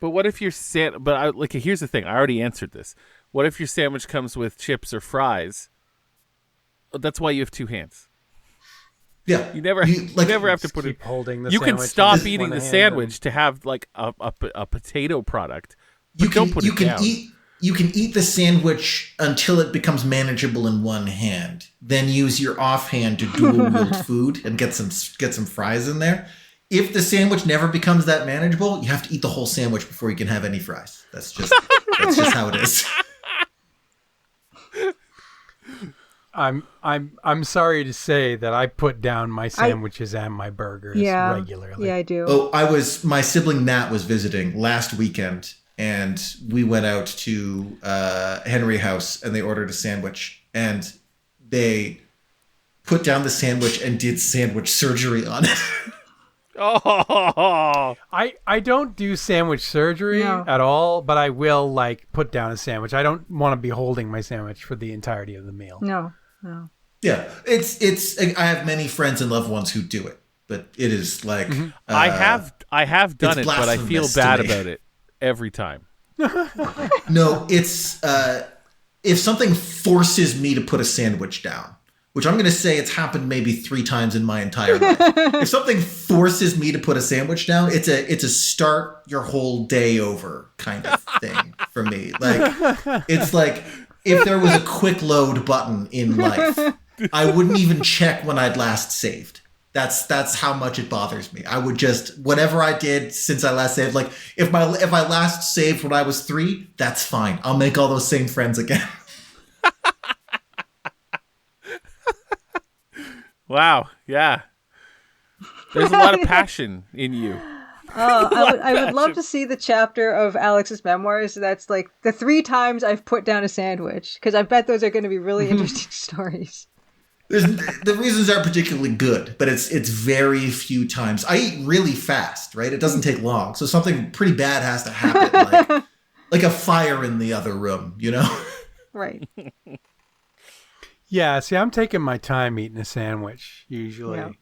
But what if your here's the thing. I already answered this. What if your sandwich comes with chips or fries? That's why you have two hands. Yeah, you never have to put it holding the. You can stop eating the sandwich to have a potato product. But don't put it down. You can eat the sandwich until it becomes manageable in one hand. Then use your offhand to dual wield food and get some fries in there. If the sandwich never becomes that manageable, you have to eat the whole sandwich before you can have any fries. That's just how it is. I'm sorry to say that I put down my sandwiches and my burgers regularly. Yeah, I do. Oh, my sibling Nat was visiting last weekend, and we went out to Henry House, and they ordered a sandwich, and they put down the sandwich and did sandwich surgery on it. Oh, I don't do sandwich surgery at all, but I will put down a sandwich. I don't want to be holding my sandwich for the entirety of the meal. No. Yeah, it's. I have many friends and loved ones who do it, but it is I have done it, but I feel bad about it every time. No, it's if something forces me to put a sandwich down, which I'm going to say it's happened maybe 3 times in my entire life. If something forces me to put a sandwich down, it's a start your whole day over kind of thing for me. It's like if there was a quick load button in life, I wouldn't even check when I'd last saved. That's how much it bothers me. I would just, whatever I did since I last saved, if I last saved when I was 3, that's fine. I'll make all those same friends again. Wow. Yeah. There's a lot of passion in you. I would love to see the chapter of Alex's memoirs that's the 3 times I've put down a sandwich, because I bet those are going to be really interesting stories. The reasons aren't particularly good, but it's very few times. I eat really fast, right? It doesn't take long. So something pretty bad has to happen, like a fire in the other room, you know? Right. Yeah, see, I'm taking my time eating a sandwich, usually. Yeah.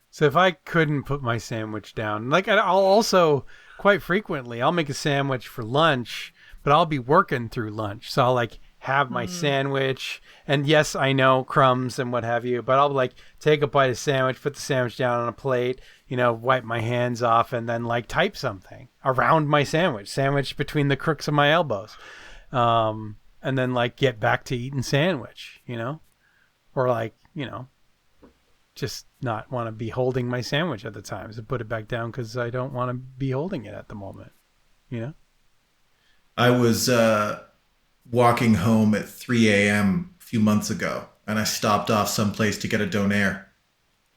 So if I couldn't put my sandwich down, I'll also, quite frequently, I'll make a sandwich for lunch, but I'll be working through lunch. So I'll have my sandwich, and yes, I know crumbs and what have you, but I'll take a bite of sandwich, put the sandwich down on a plate, wipe my hands off, and then type something around my sandwich between the crooks of my elbows. And then get back to eating sandwich, or just not want to be holding my sandwich at the time. So put it back down because I don't want to be holding it at the moment, I was walking home at 3 a.m. a few months ago, and I stopped off someplace to get a donaire.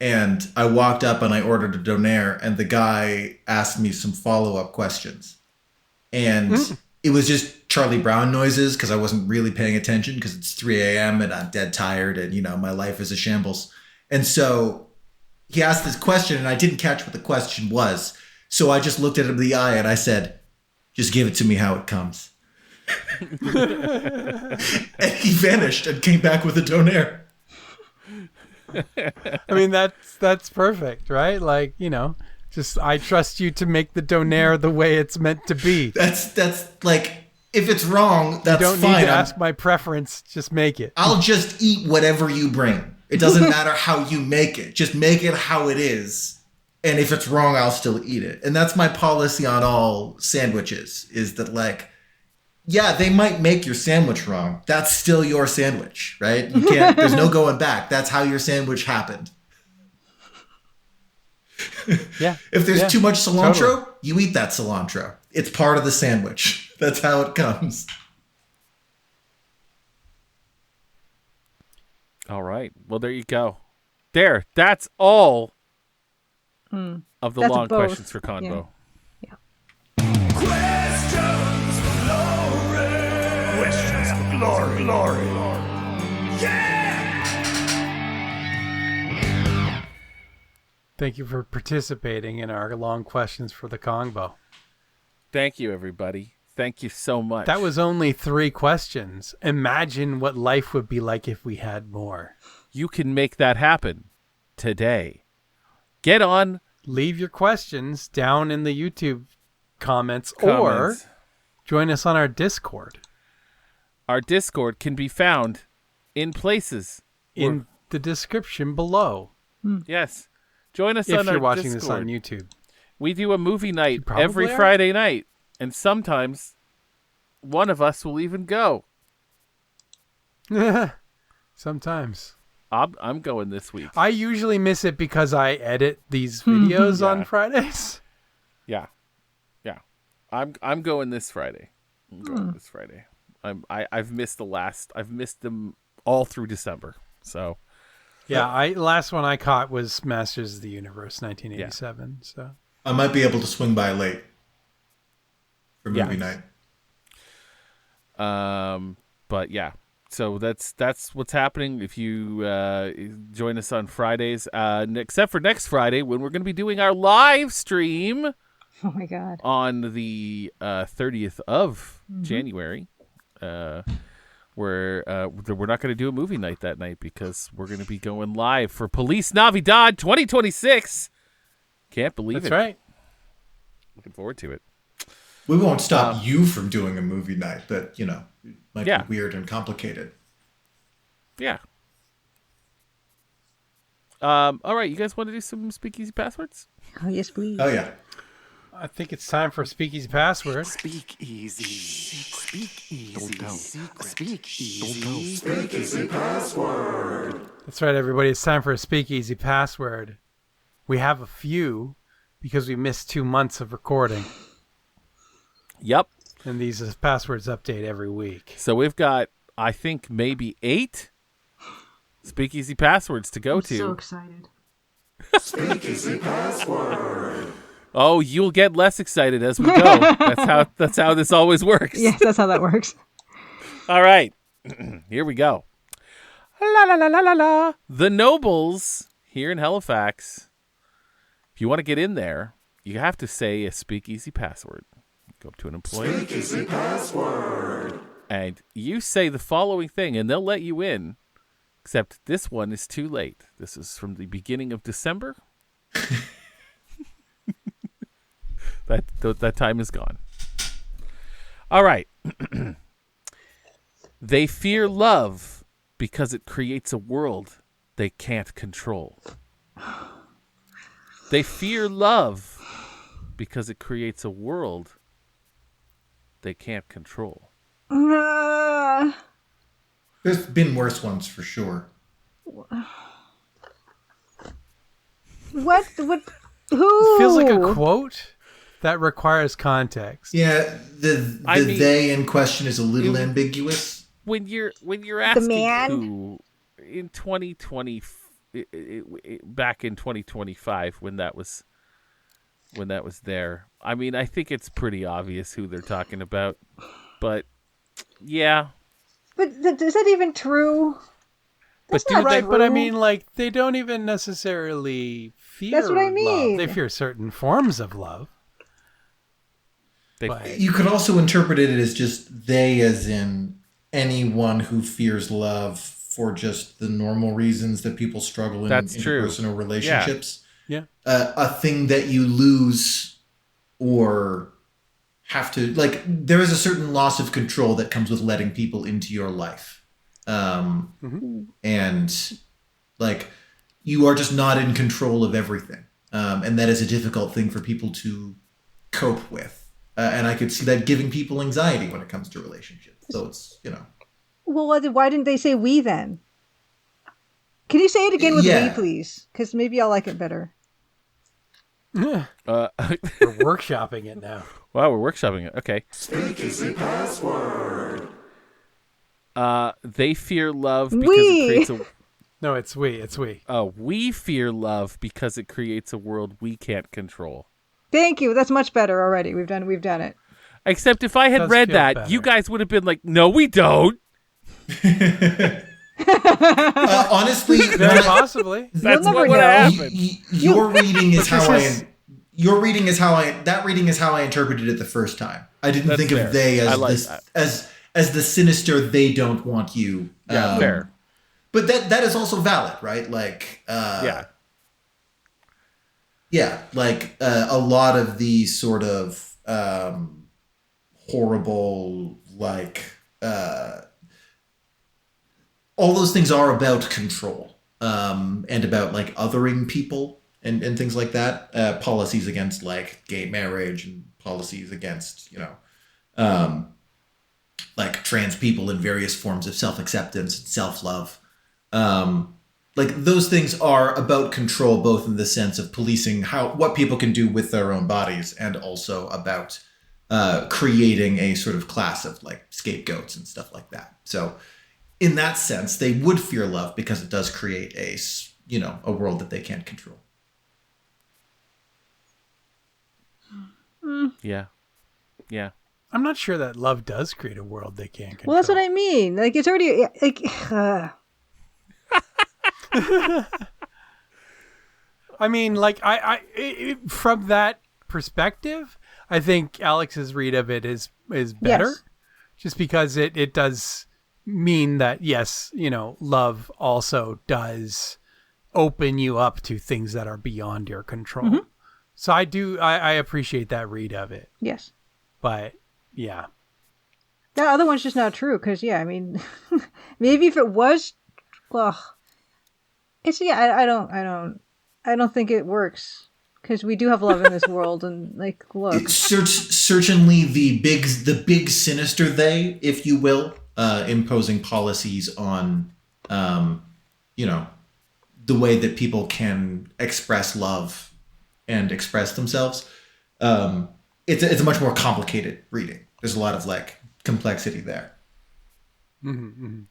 And I walked up and I ordered a donaire, and the guy asked me some follow-up questions. And it was just Charlie Brown noises because I wasn't really paying attention because it's 3 a.m. and I'm dead tired and, my life is a shambles. And so he asked this question and I didn't catch what the question was. So I just looked at him in the eye and I said, Just give it to me how it comes. And he vanished and came back with a donaire. I mean, that's perfect, right? Like, just I trust you to make the donaire the way it's meant to be. That's like, if it's wrong, that's fine. You don't need to ask my preference. Just make it. I'll just eat whatever you bring. It doesn't matter how you make it. Just make it how it is. And if it's wrong, I'll still eat it. And that's my policy on all sandwiches, is that, like, yeah, they might make your sandwich wrong. That's still your sandwich, right? You can't, there's no going back. That's how your sandwich happened. Yeah. If there's too much cilantro, totally. You eat that cilantro. It's part of the sandwich. That's how it comes. All right. Well, there you go. That's all of the long questions for Congbow. Yeah. Questions for glory. Questions for glory. Yeah! Thank you for participating in our long questions for the Congbow. Thank you, everybody. Thank you so much. That was only 3 questions. Imagine what life would be like if we had more. You can make that happen today. Get on. Leave your questions down in the YouTube comments. Or join us on our Discord. Our Discord can be found in places. In the description below. Yes. Join us if on our Discord. If you're watching this on YouTube. We do a movie night every Friday night. And sometimes one of us will even go. Sometimes. I'm going this week. I usually miss it because I edit these videos on Fridays. Yeah. I'm going this Friday. I've missed I've missed them all through December. So yeah, last one I caught was Masters of the Universe 1987. So I might be able to swing by late for movie night. But yeah. So that's what's happening. If you join us on Fridays, except for next Friday when we're going to be doing our live stream. Oh my God! On the 30th of January, we're not going to do a movie night that night because we're going to be going live for Police Navidad 2026. Can't believe it. That's right. Looking forward to it. We won't stop you from doing a movie night, but might be weird and complicated. Yeah. All right, you guys want to do some Speakeasy Passwords? Oh, yes, please. Oh, yeah. I think it's time for Speakeasy Password. Speakeasy Password. That's right, everybody. It's time for a Speakeasy Password. We have a few because we missed 2 months of recording. Yep. And these passwords update every week. So we've got, I think, maybe 8 Speakeasy Passwords to go to. I'm so excited. Speakeasy Password. Oh, you'll get less excited as we go. That's how this always works. Yes, that's how that works. All right. Here we go. La la la la la la. The Nobles here in Halifax. If you want to get in there, you have to say a Speakeasy Password. Go up to an employee. Speakeasy Password. And you say the following thing, and they'll let you in. Except this one is too late. This is from the beginning of December. That time is gone. All right. They fear love because it creates a world they can't control. They fear love because it creates a world they can't control. There's been worse ones for sure. What? Who? It feels like a quote that requires context. Yeah, they in question is a little ambiguous. When you're asking who in 2020, back in 2025 when that was there. I mean, I think it's pretty obvious who they're talking about, but yeah. But is that even true? That's not right. But I mean, like, they don't even necessarily fear. That's what I mean. Love. They fear certain forms of love. You could also interpret it as just they, as in anyone who fears love for just the normal reasons that people struggle in interpersonal relationships. Yeah. A thing that you lose or have to, like, there is a certain loss of control that comes with letting people into your life. And like, you are just not in control of everything. And that is a difficult thing for people to cope with. And I could see that giving people anxiety when it comes to relationships. So it's, Well, why didn't they say we then? Can you say it again with we, please? Because maybe I'll like it better. We're workshopping it now. Wow, we're workshopping it. Okay. Speakeasy Password. They fear love because it creates a... No, it's we. We fear love because it creates a world we can't control. Thank you. That's much better already. We've done it. Except if I had read that, better. You guys would have been like, no, we don't. Honestly, very possibly. That's what would happen. Your reading is how I interpreted it the first time. I didn't think of they as the sinister they don't want you. Yeah, fair. But that is also valid, right? Like, like a lot of these sort of horrible, like, all those things are about control and about like othering people and things like that. Policies against like gay marriage and policies against, like trans people in various forms of self-acceptance and self-love. Like those things are about control, both in the sense of policing what people can do with their own bodies, and also about creating a sort of class of like scapegoats and stuff like that. So in that sense, they would fear love because it does create a world that they can't control. Yeah. I'm not sure that love does create a world they can't control. Well, that's what I mean. Like, it's already like. I mean, like, I from that perspective, I think Alex's read of it is better, just because it does mean that, yes, love also does open you up to things that are beyond your control. Mm-hmm. So I appreciate that read of it. Yes. But yeah. The other one's just not true, because I mean, maybe if it was, well, it's I don't think it works, because we do have love in this world, and like, look, certainly the big sinister they, if you will, imposing policies on, the way that people can express love and express themselves. It's a much more complicated reading. There's a lot of like complexity there. Mm-hmm.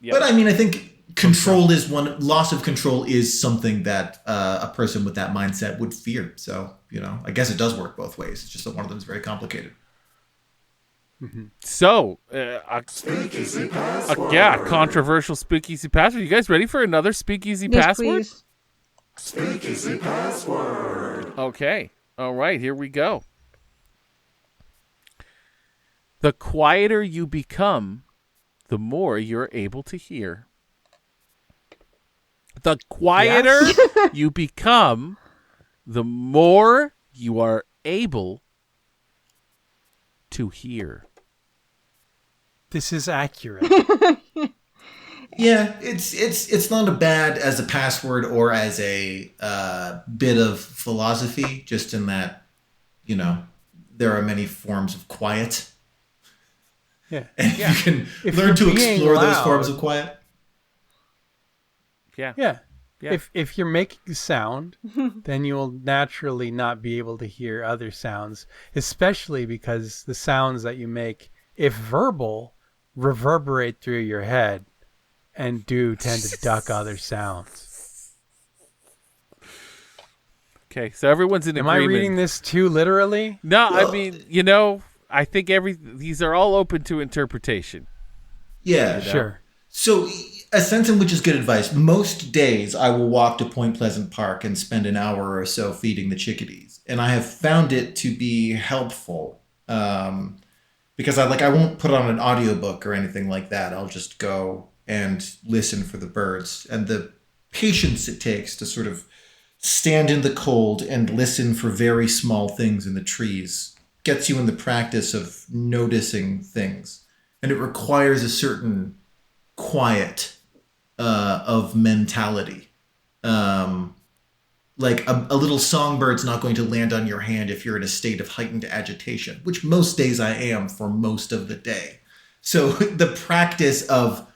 Yep. But I mean, I think loss of control is something that a person with that mindset would fear. So, I guess it does work both ways. It's just that one of them is very complicated. Mm-hmm. So, Speakeasy Password. Controversial Speakeasy Password. You guys ready for another Speakeasy Password? Please. Speakeasy Password. Okay. All right, here we go. The quieter you become, the more you're able to hear. The quieter you become, the more you are able to hear. This is accurate. Yeah, it's not as bad as a password or as a bit of philosophy, just in that, there are many forms of quiet. Yeah. And you can learn to explore those forms of quiet. Yeah. If you're making sound, then you'll naturally not be able to hear other sounds, especially because the sounds that you make, if verbal, reverberate through your head and do tend to duck other sounds. Okay, so everyone's in agreement. Am I reading this too literally? No, I mean, I think these are all open to interpretation. Yeah, sure. So a sense in which is good advice. Most days I will walk to Point Pleasant Park and spend an hour or so feeding the chickadees. And I have found it to be helpful because I won't put on an audiobook or anything like that. I'll just go and listen for the birds. And the patience it takes to sort of stand in the cold and listen for very small things in the trees gets you in the practice of noticing things. And it requires a certain quiet of mentality. Like a little songbird's not going to land on your hand if you're in a state of heightened agitation, which most days I am for most of the day. So the practice of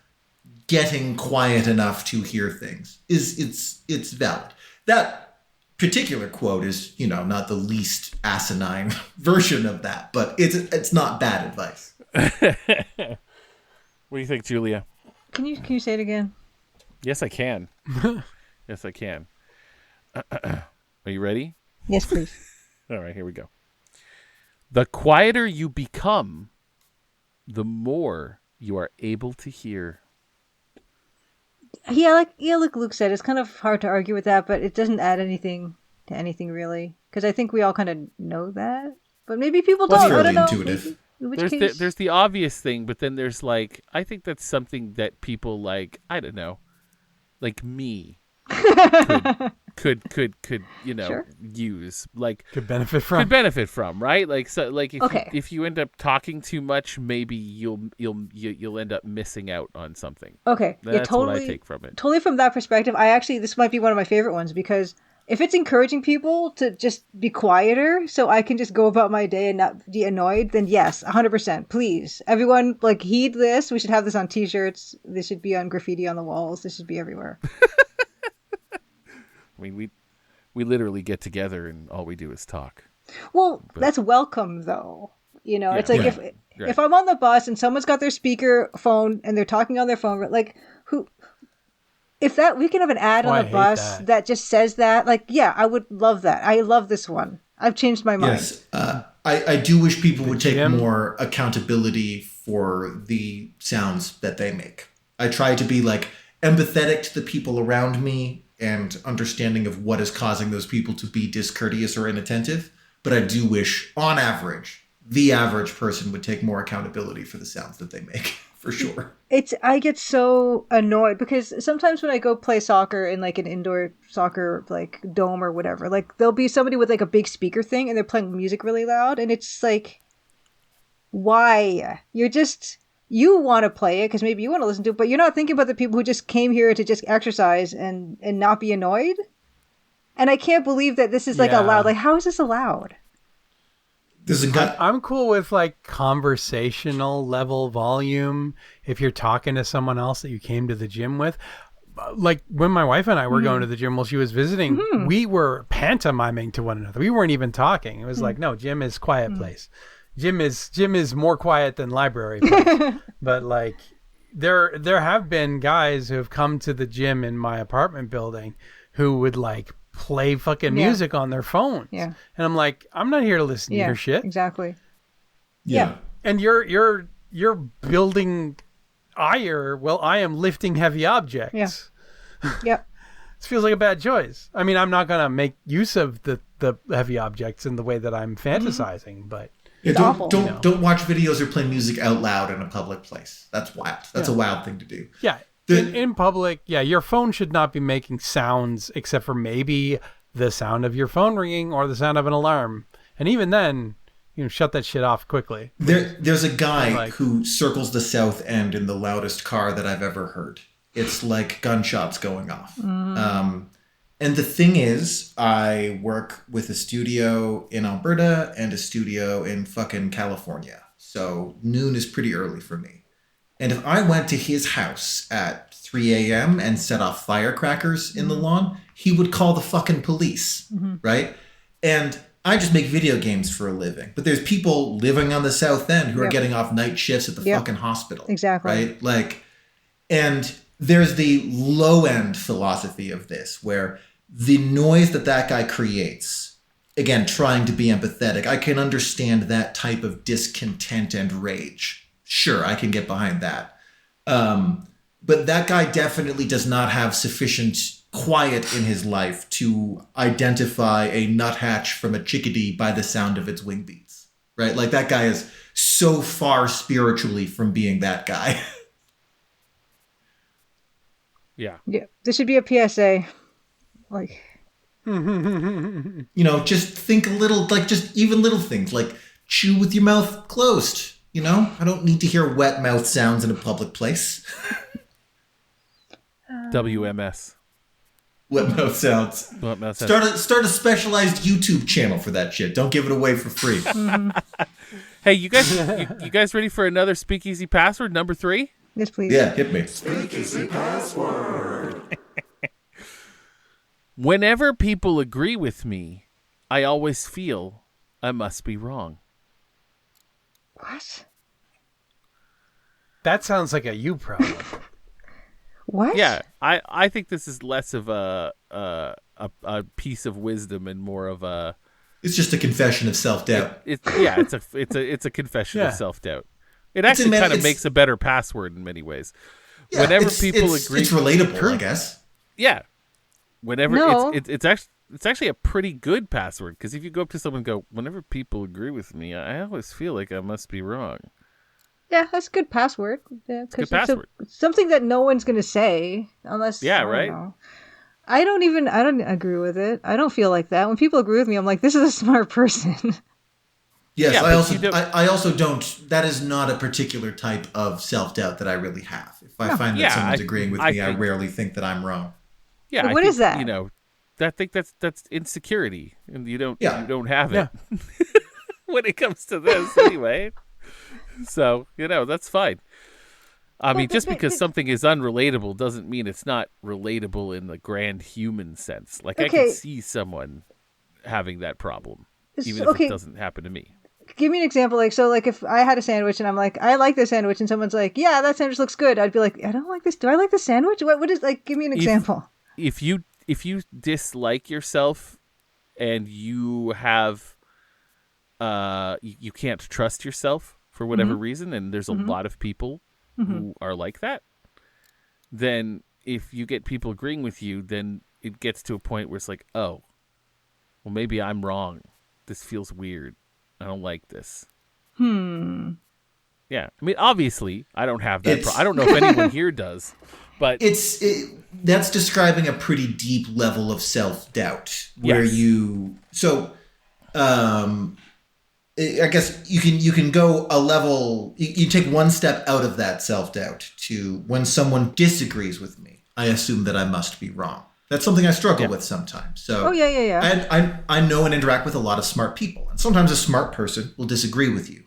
getting quiet enough to hear things it's valid. That particular quote is, not the least asinine version of that, but it's not bad advice. What do you think, Julia? Can you say it again? Yes, I can. Yes, I can. Are you ready? Yes, please. All right, here we go. The quieter you become, the more you are able to hear. Yeah, like Luke said, it's kind of hard to argue with that, but it doesn't add anything to anything really. Because I think we all kind of know that, but maybe people don't. I don't know. Intuitive. There's the obvious thing, but then there's I think that's something that people I don't know, like me could Sure. use could benefit from, right? If you end up talking too much, maybe you'll end up missing out on something. Okay, That's totally, what I take from it. Totally from that perspective, this might be one of my favorite ones because if it's encouraging people to just be quieter so I can just go about my day and not be annoyed, then yes, 100%. Please, everyone, heed this. We should have this on t-shirts. This should be on graffiti on the walls. This should be everywhere. I mean, we literally get together and all we do is talk. Well, that's welcome though. It's like right. if I'm on the bus and someone's got their speaker phone and they're talking on their phone, if that we can have an ad on the bus that just says that, I would love that. I love this one. I've changed my mind. Yes, I do wish people would take more accountability for the sounds that they make. I try to be empathetic to the people around me and understanding of what is causing those people to be discourteous or inattentive. But I do wish, on average, the average person would take more accountability for the sounds that they make, for sure. I get so annoyed because sometimes when I go play soccer in an indoor soccer dome or whatever, there'll be somebody with a big speaker thing and they're playing music really loud and it's why? You want to play it because maybe you want to listen to it, but you're not thinking about the people who just came here to just exercise and not be annoyed. And I can't believe that this is allowed. How is this allowed? I'm cool with conversational level volume if you're talking to someone else that you came to the gym with. When my wife and I were going to the gym while she was visiting, we were pantomiming to one another. We weren't even talking. It was no, gym is quiet place. Gym is more quiet than library place. But there have been guys who have come to the gym in my apartment building who would play fucking music on their phones. Yeah. And I'm I'm not here to listen to your shit. Exactly. Yeah. And you're building ire while I am lifting heavy objects. Yeah. Yep. This feels like a bad choice. I mean, I'm not going to make use of the heavy objects in the way that I'm fantasizing, but don't watch videos or play music out loud in a public place. That's wild. That's a wild thing to do. Yeah. In public, your phone should not be making sounds except for maybe the sound of your phone ringing or the sound of an alarm. And even then, shut that shit off quickly. There's a guy who circles the south end in the loudest car that I've ever heard. It's like gunshots going off. And the thing is, I work with a studio in Alberta and a studio in fucking California. So noon is pretty early for me. And if I went to his house at 3 a.m. and set off firecrackers in the lawn, he would call the fucking police, right? And I just make video games for a living. But there's people living on the South End who are getting off night shifts at the fucking hospital. Exactly. Right? And there's the low end philosophy of this where the noise that guy creates, again, trying to be empathetic, I can understand that type of discontent and rage. Sure, I can get behind that. But that guy definitely does not have sufficient quiet in his life to identify a nuthatch from a chickadee by the sound of its wing beats, right? Like that guy is so far spiritually from being that guy. Yeah. Yeah. This should be a PSA. Like, Just think a little, like just even little things like chew with your mouth closed. I don't need to hear wet mouth sounds in a public place. WMS. Wet mouth sounds. Wet mouth sounds. Start a specialized YouTube channel for that shit. Don't give it away for free. Hey, you guys ready for another Speakeasy Password, number 3? yes, please. Yeah, hit me. Speakeasy Password. Whenever people agree with me, I always feel I must be wrong. What? That sounds like a you problem. What? Yeah, I think this is less of a piece of wisdom and more of a. It's just a confession of self-doubt. It's a confession of self-doubt. It actually kind of makes a better password in many ways. Yeah, whenever people agree, it's relatable, I guess. Yeah. Whenever No. it's actually a pretty good password, because if you go up to someone and go, whenever people agree with me, I always feel like I must be wrong. Yeah, that's a good password. Yeah, Good password. Something that no one's gonna say unless. Yeah, I don't right? know. I don't agree with it. I don't feel like that. When people agree with me, I'm like, this is a smart person. Yes, Yeah, I also don't. That is not a particular type of self-doubt that I really have. If I find that someone's agreeing with me, I rarely think that I'm wrong. Yeah, What is that? I think that's insecurity, and you don't have it Yeah. when it comes to this anyway. So that's fine. I mean, just because something is unrelatable doesn't mean it's not relatable in the grand human sense. Like I can see someone having that problem, even if it doesn't happen to me. Give me an example. Like if I had a sandwich and I'm like, I like this sandwich, and someone's like, yeah, that sandwich looks good, I'd be like, I don't like this. Do I like the sandwich? What is like? Give me an example. If you dislike yourself and you have you can't trust yourself for whatever reason, and there's a lot of people who are like that, then if you get people agreeing with you, then it gets to a point where it's like, oh, well, maybe I'm wrong. This feels weird. I don't like this. Yeah. I mean, obviously, I don't have that. I don't know if anyone here does, but that's describing a pretty deep level of self-doubt where I guess you can go a level. You take one step out of that self-doubt to when someone disagrees with me, I assume that I must be wrong. That's something I struggle with sometimes. So, I know and interact with a lot of smart people, and sometimes a smart person will disagree with you.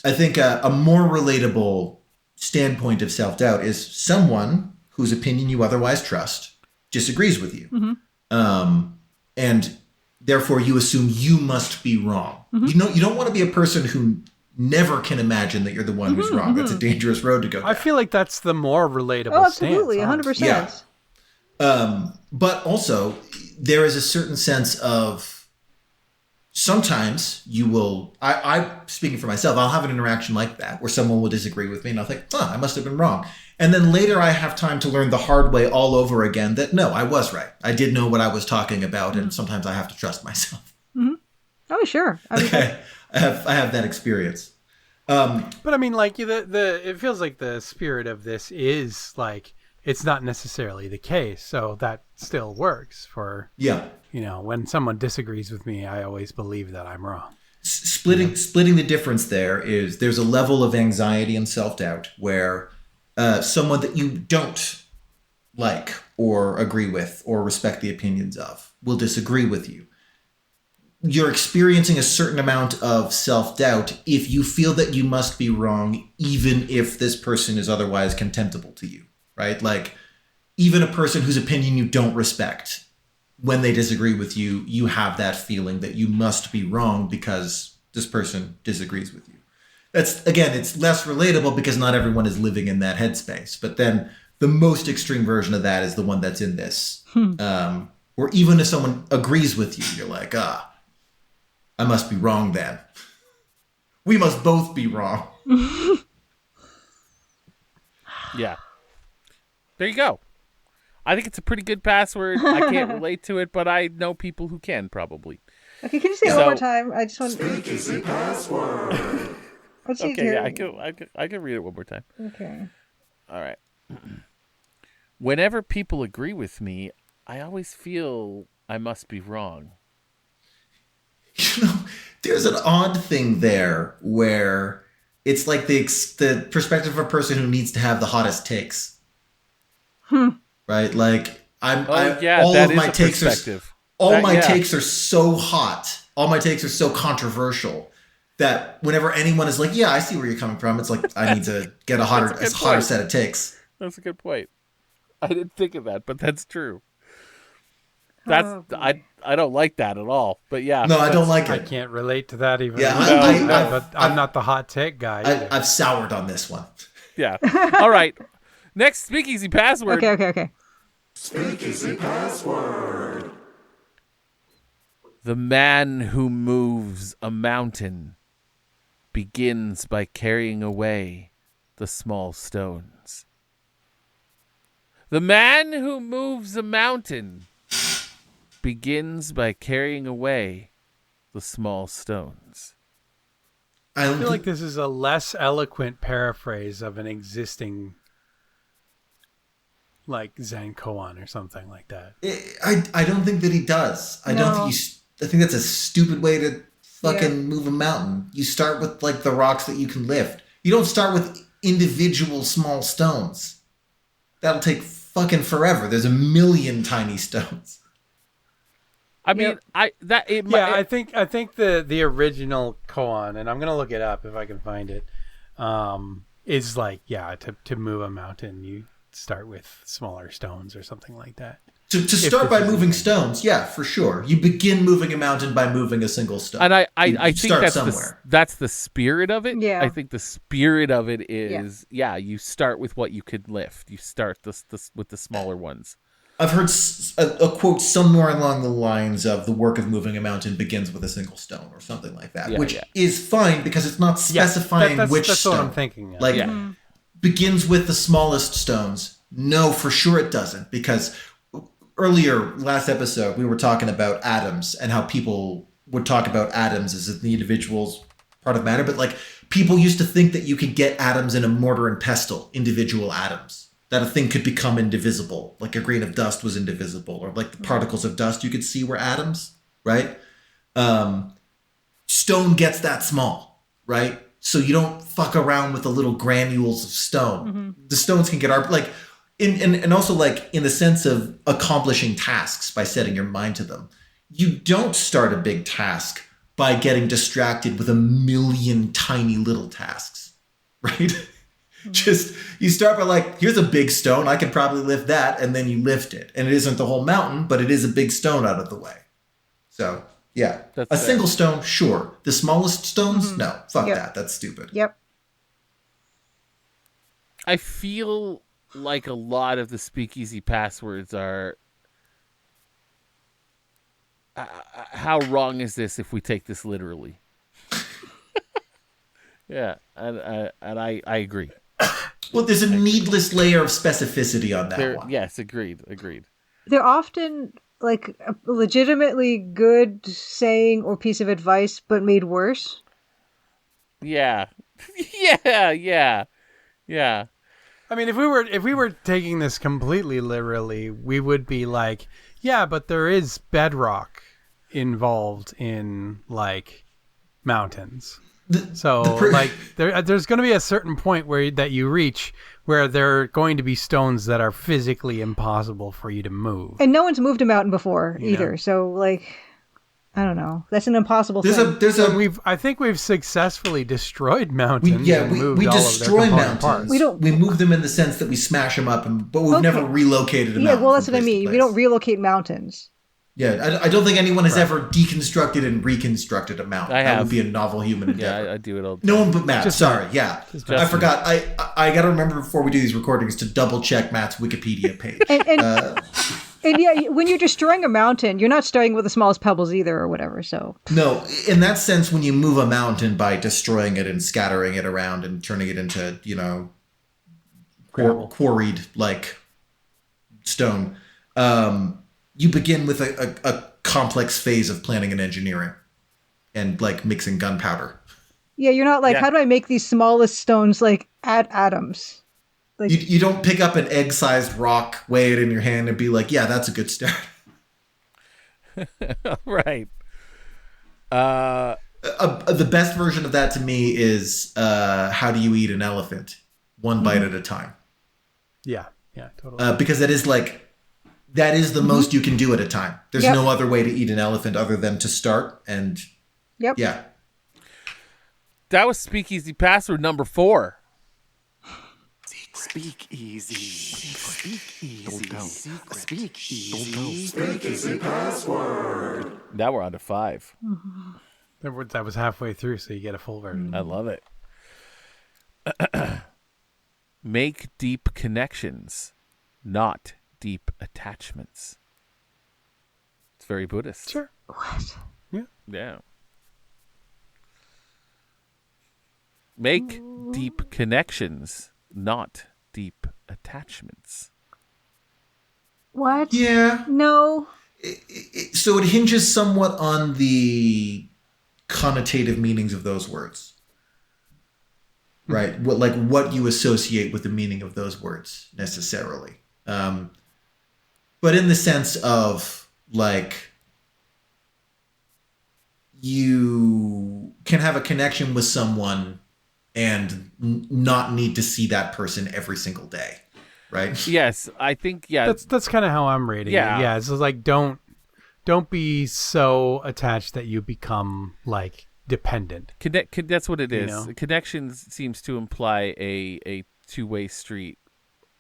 I think a more relatable standpoint of self-doubt is someone whose opinion you otherwise trust disagrees with you, and therefore you assume you must be wrong. You don't want to be a person who never can imagine that you're the one who's wrong. That's a dangerous road to go down. I feel like that's the more relatable. Oh, absolutely, 100%. Yeah. But also, there is a certain sense of sometimes you will. I speaking for myself, I'll have an interaction like that where someone will disagree with me, and I'll think, I must have been wrong. And then later, I have time to learn the hard way all over again that no, I was right. I did know what I was talking about, and sometimes I have to trust myself. Oh, sure. I have that experience. But I mean, like it feels like the spirit of this is like. It's not necessarily the case, so that still works for when someone disagrees with me, I always believe that I'm wrong. Splitting the difference there's a level of anxiety and self-doubt where someone that you don't like or agree with or respect the opinions of will disagree with you. You're experiencing a certain amount of self-doubt if you feel that you must be wrong, even if this person is otherwise contemptible to you. Right? Like, even a person whose opinion you don't respect, when they disagree with you, you have that feeling that you must be wrong because this person disagrees with you. That's, again, it's less relatable because not everyone is living in that headspace. But then the most extreme version of that is the one that's in this. Or even if someone agrees with you, you're like, I must be wrong then. We must both be wrong. Yeah. There you go. I think it's a pretty good password. I can't relate to it, but I know people who can probably. Okay, can you say it one more time? I just want Speakeasy Password. Okay, yeah, I can read it one more time. Okay. All right. Whenever people agree with me, I always feel I must be wrong. You know, there's an odd thing there where it's like the perspective of a person who needs to have the hottest takes. Right? Like all of my takes are so hot. All my takes are so controversial that whenever anyone is like, "Yeah, I see where you're coming from," it's like I need to get a hotter set of takes. That's a good point. I didn't think of that, but that's true. I don't like that at all. But yeah, no, I don't like it. I can't relate to that even. Yeah, but I'm not the hot take guy. I've soured on this one. Yeah. All right. Next speakeasy password. Okay. Speakeasy Password. The man who moves a mountain begins by carrying away the small stones. The man who moves a mountain begins by carrying away the small stones. I feel like this is a less eloquent paraphrase of an existing, like, Zen koan or something like that. I don't think that he does. I think that's a stupid way to fucking move a mountain. You start with, like, the rocks that you can lift. You don't start with individual small stones. That'll take fucking forever. There's a million tiny stones. I mean, I think the original koan, and I'm gonna look it up if I can find it, is like, to move a mountain you start with smaller stones or something like that. To start by moving stones, yeah, for sure. You begin moving a mountain by moving a single stone. And I think that's the spirit of it. Yeah. I think the spirit of it is, you start with what you could lift. You start with the smaller ones. I've heard a quote somewhere along the lines of the work of moving a mountain begins with a single stone or something like that, which is fine because it's not specifying which that's stone. What I'm thinking of. Like, begins with the smallest stones. No, for sure it doesn't, because earlier, last episode, we were talking about atoms and how people would talk about atoms as the individual's part of matter. But like, people used to think that you could get atoms in a mortar and pestle, individual atoms. That a thing could become indivisible. Like a grain of dust was indivisible. Or like the particles of dust you could see were atoms, right? Stone gets that small, right? So you don't fuck around with the little granules of stone. Mm-hmm. The stones can get and also like in the sense of accomplishing tasks by setting your mind to them. You don't start a big task by getting distracted with a million tiny little tasks, right? Just, you start by like, here's a big stone, I could probably lift that, and then you lift it. And it isn't the whole mountain, but it is a big stone out of the way. So, yeah. That's a single stone, sure. The smallest stones? No. Fuck that. That's stupid. Yep. I feel like a lot of the speakeasy passwords are... how wrong is this if we take this literally? Yeah, and I agree. Well, there's a needless layer of specificity on that one. Yes, agreed. They're often like a legitimately good saying or piece of advice, but made worse. Yeah. I mean, if we were taking this completely literally, we would be like, yeah, but there is bedrock involved in like mountains. There's going to be a certain point that you reach where there are going to be stones that are physically impossible for you to move. And no one's moved a mountain before either. So like, I don't know. That's an impossible thing. I think we've successfully destroyed mountains. We destroy mountains. We move them in the sense that we smash them up, but we've never relocated a mountain. Yeah, well, that's what I mean. We don't relocate mountains. Yeah, I don't think anyone has ever deconstructed and reconstructed a mountain. That would be a novel human endeavor. Yeah, I do it all the time. No one but Matt. I forgot. I got to remember before we do these recordings to double check Matt's Wikipedia page. And when you're destroying a mountain, you're not starting with the smallest pebbles either or whatever. So no, in that sense, when you move a mountain by destroying it and scattering it around and turning it into, quarried like stone, you begin with a complex phase of planning and engineering and like mixing gunpowder. Yeah, you're not like, how do I make these smallest stones like add atoms? Like you don't pick up an egg-sized rock, weigh it in your hand, and be like, yeah, that's a good start. Right. The best version of that to me is how do you eat an elephant? One bite at a time. Yeah, totally. Because that is the most you can do at a time. There's no other way to eat an elephant other than to start and yeah. That was Speakeasy Password number 4. Speakeasy. Speakeasy. Speakeasy. Speakeasy Password. Now we're on to 5. That was halfway through, so you get a full version. I love it. Make deep connections, not deep attachments. It's very Buddhist. Sure. what? Yeah. Make deep connections, not deep attachments. What? Yeah. No. So it hinges somewhat on the connotative meanings of those words. Right? What you associate with the meaning of those words necessarily. But in the sense of like you can have a connection with someone and not need to see that person every single day, right? Yes, I think That's kind of how I'm rating it. Yeah, it's just like don't be so attached that you become like dependent. That's what it is. You know? Connections seems to imply a two-way street,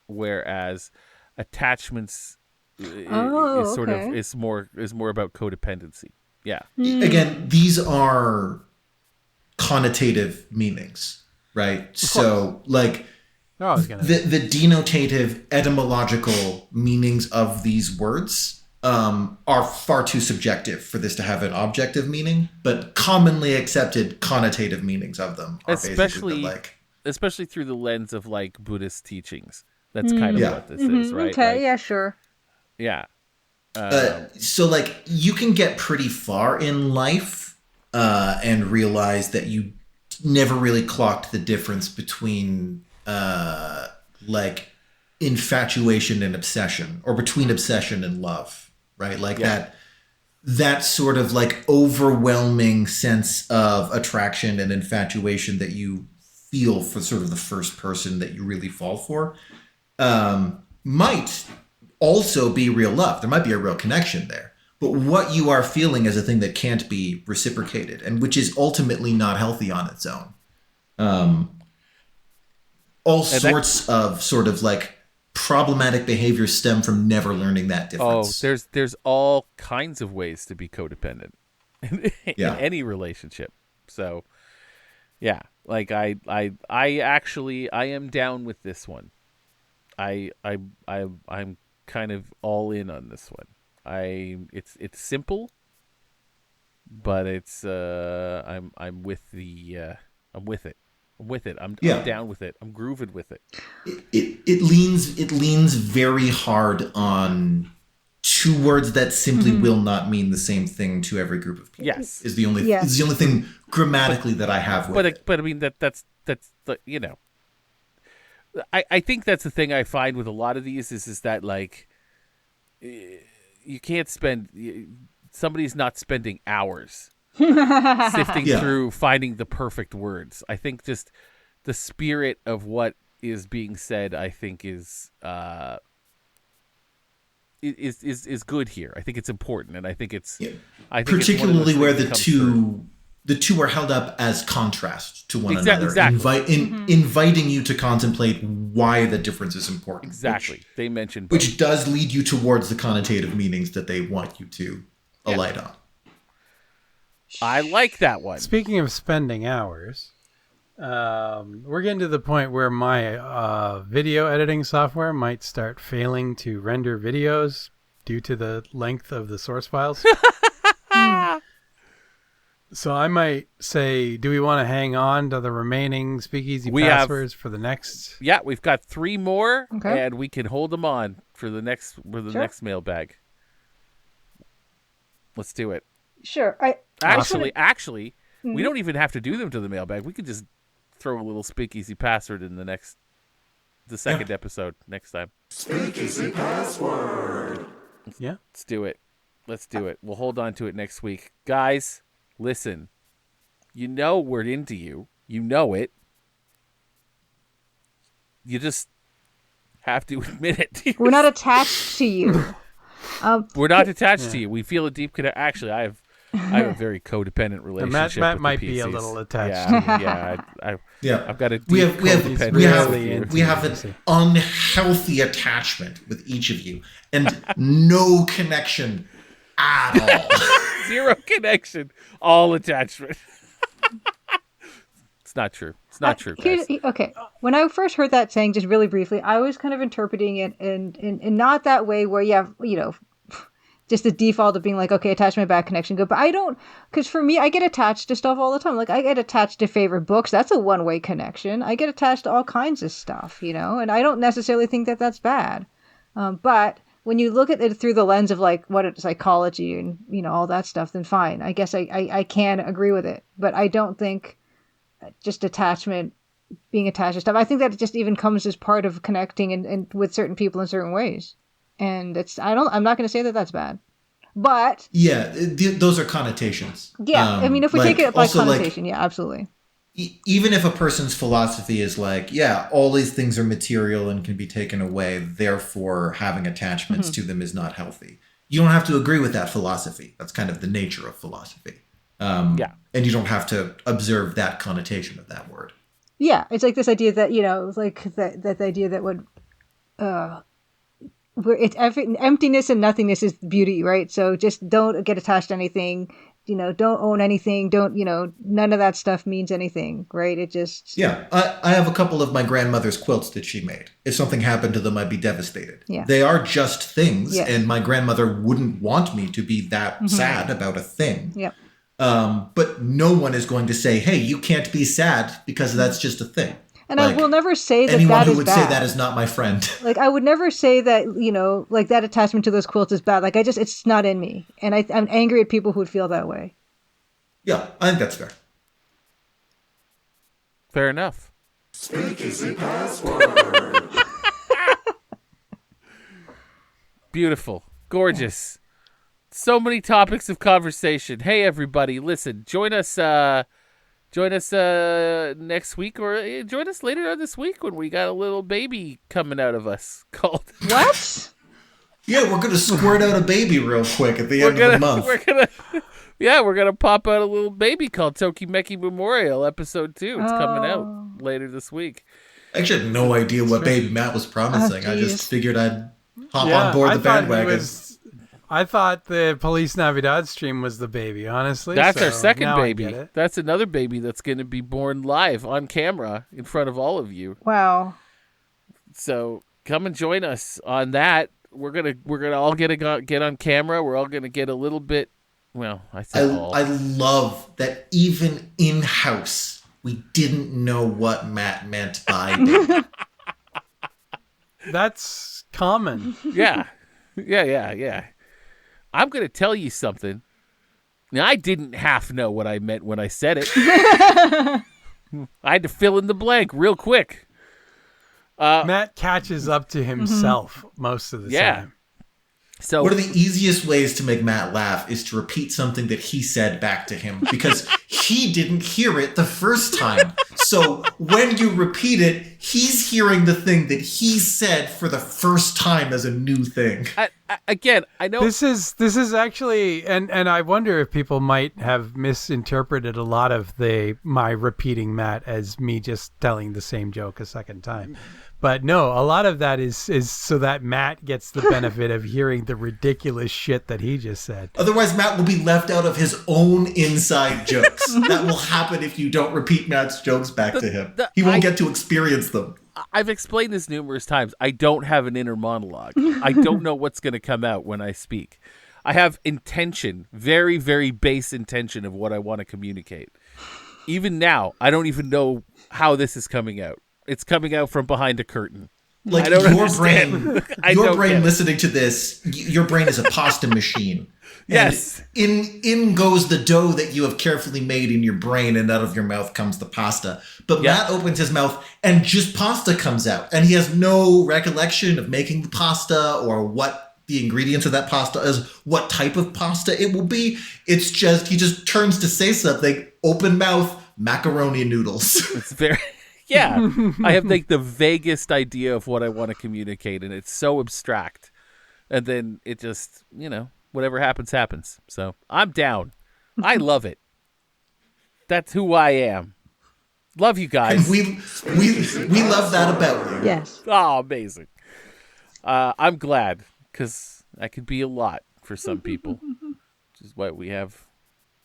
whereas attachments is more about codependency. Yeah. Again, these are connotative meanings, right? So like the denotative etymological meanings of these words are far too subjective for this to have an objective meaning, but commonly accepted connotative meanings of them are especially through the lens of like Buddhist teachings. That's kind of what this is, right? Okay, like, yeah, sure. Yeah. So like you can get pretty far in life and realize that you never really clocked the difference between like infatuation and obsession, or between obsession and love, right? Like that sort of like overwhelming sense of attraction and infatuation that you feel for sort of the first person that you really fall for might also be real love. There might be a real connection there. But what you are feeling is a thing that can't be reciprocated, and which is ultimately not healthy on its own. All sorts of sort of like problematic behaviors stem from never learning that difference. Oh, there's all kinds of ways to be codependent in any relationship. So, yeah, like I am down with this one. I'm kind of all in on this one. It's simple, but it's I'm with it. I'm down with it. I'm grooving with it. It leans very hard on two words that simply will not mean the same thing to every group of people. Yes, is the only thing grammatically that I have with it. But I mean that's you know. I think that's the thing I find with a lot of these is that like you can't somebody's not spending hours sifting through finding the perfect words. I think just the spirit of what is being said, I think is good here. I think it's important, and I think it's I think particularly it's where the two are held up as contrast to one another, inviting you to contemplate why the difference is important. Exactly, they mentioned which does lead you towards the connotative meanings that they want you to alight on. I like that one. Speaking of spending hours, we're getting to the point where my video editing software might start failing to render videos due to the length of the source files. So I might say, do we want to hang on to the remaining Speakeasy passwords for the next? Yeah, we've got 3 more, and we can hold them on for the next next mailbag. Let's do it. Sure. Actually, we don't even have to do them to the mailbag. We could just throw a little Speakeasy Password in the second episode next time. Speakeasy Password. Yeah. Let's do it. We'll hold on to it next week. Guys, listen. You know we're into you. You know it. You just have to admit it. We're not attached to you. We're not attached to you. We feel a deep connection. Actually, I have a very codependent relationship. Matt with might the be a PCs. little attached. I've got a deep we have an unhealthy attachment with each of you, and no connection at all. Zero connection, all attachment. It's not true. It's not true, guys. Okay. When I first heard that saying, just really briefly, I was kind of interpreting it in not that way where you have, just the default of being like, okay, attachment, bad connection, good. But I don't, because for me, I get attached to stuff all the time. Like I get attached to favorite books. That's a one-way connection. I get attached to all kinds of stuff, and I don't necessarily think that that's bad. But when you look at it through the lens of like what psychology and, all that stuff, then fine. I guess I can agree with it. But I don't think just attachment, being attached to stuff. I think that it just even comes as part of connecting and with certain people in certain ways. And I'm not going to say that that's bad, but yeah, those are connotations. Yeah. If we take it by connotation, yeah, absolutely. Even if a person's philosophy is like, yeah, all these things are material and can be taken away, therefore having attachments to them is not healthy. You don't have to agree with that philosophy. That's kind of the nature of philosophy. And you don't have to observe that connotation of that word. Yeah, it's like this idea that like that idea that would, where it's emptiness and nothingness is beauty, right? So just don't get attached to anything. Don't own anything. Don't none of that stuff means anything, right? It just I have a couple of my grandmother's quilts that she made. If something happened to them, I'd be devastated. Yeah, they are just things, yes. And my grandmother wouldn't want me to be that sad about a thing. Yep. But no one is going to say, hey, you can't be sad because that's just a thing. And I will never say that anyone that who is would bad. say that is not my friend. Like, I would never say that, like that attachment to those quilts is bad. Like, it's not in me. And I'm angry at people who would feel that way. Yeah, I think that's fair. Fair enough. Speakeasy Password. Beautiful. Gorgeous. So many topics of conversation. Hey, everybody, listen, join us next week, or join us later on this week when we got a little baby coming out of us called... What? Yeah, we're going to squirt out a baby real quick at the end of the month. We're going to pop out a little baby called Tokimeki Memorial, episode 2. It's coming out later this week. I actually had no idea what Baby Matt was promising. I just figured I'd hop on board the bandwagon. I thought the Police Navidad stream was the baby, honestly. That's our second baby. That's another baby that's going to be born live on camera in front of all of you. Wow. So come and join us on that. We're gonna all get on camera. We're all gonna get a little bit. Well, I love that even in house we didn't know what Matt meant by baby. That's common. Yeah. I'm going to tell you something. Now, I didn't half know what I meant when I said it. I had to fill in the blank real quick. Matt catches up to himself most of the time. So one of the easiest ways to make Matt laugh is to repeat something that he said back to him because he didn't hear it the first time. So when you repeat it, he's hearing the thing that he said for the first time as a new thing. I know this is actually, and I wonder if people might have misinterpreted a lot of my repeating Matt as me just telling the same joke a second time. But no, a lot of that is so that Matt gets the benefit of hearing the ridiculous shit that he just said. Otherwise, Matt will be left out of his own inside jokes. That will happen if you don't repeat Matt's jokes back to him. He won't get to experience them. I've explained this numerous times. I don't have an inner monologue. I don't know what's going to come out when I speak. I have intention, very, very base intention of what I want to communicate. Even now, I don't even know how this is coming out. It's coming out from behind a curtain. Like I don't your understand. brain, your brain listening to this, your brain is a pasta machine. Yes. And in goes the dough that you have carefully made in your brain, and out of your mouth comes the pasta. But Matt opens his mouth, and just pasta comes out, and he has no recollection of making the pasta or what the ingredients of that pasta is, what type of pasta it will be. It's just he just turns to say something, open mouth, macaroni and noodles. It's very. Yeah, I have like the vaguest idea of what I want to communicate, and it's so abstract. And then it just, whatever happens, happens. So I'm down. I love it. That's who I am. Love you guys. And we love that about you. Yes. Oh, amazing. I'm glad, because I could be a lot for some people, which is why we have.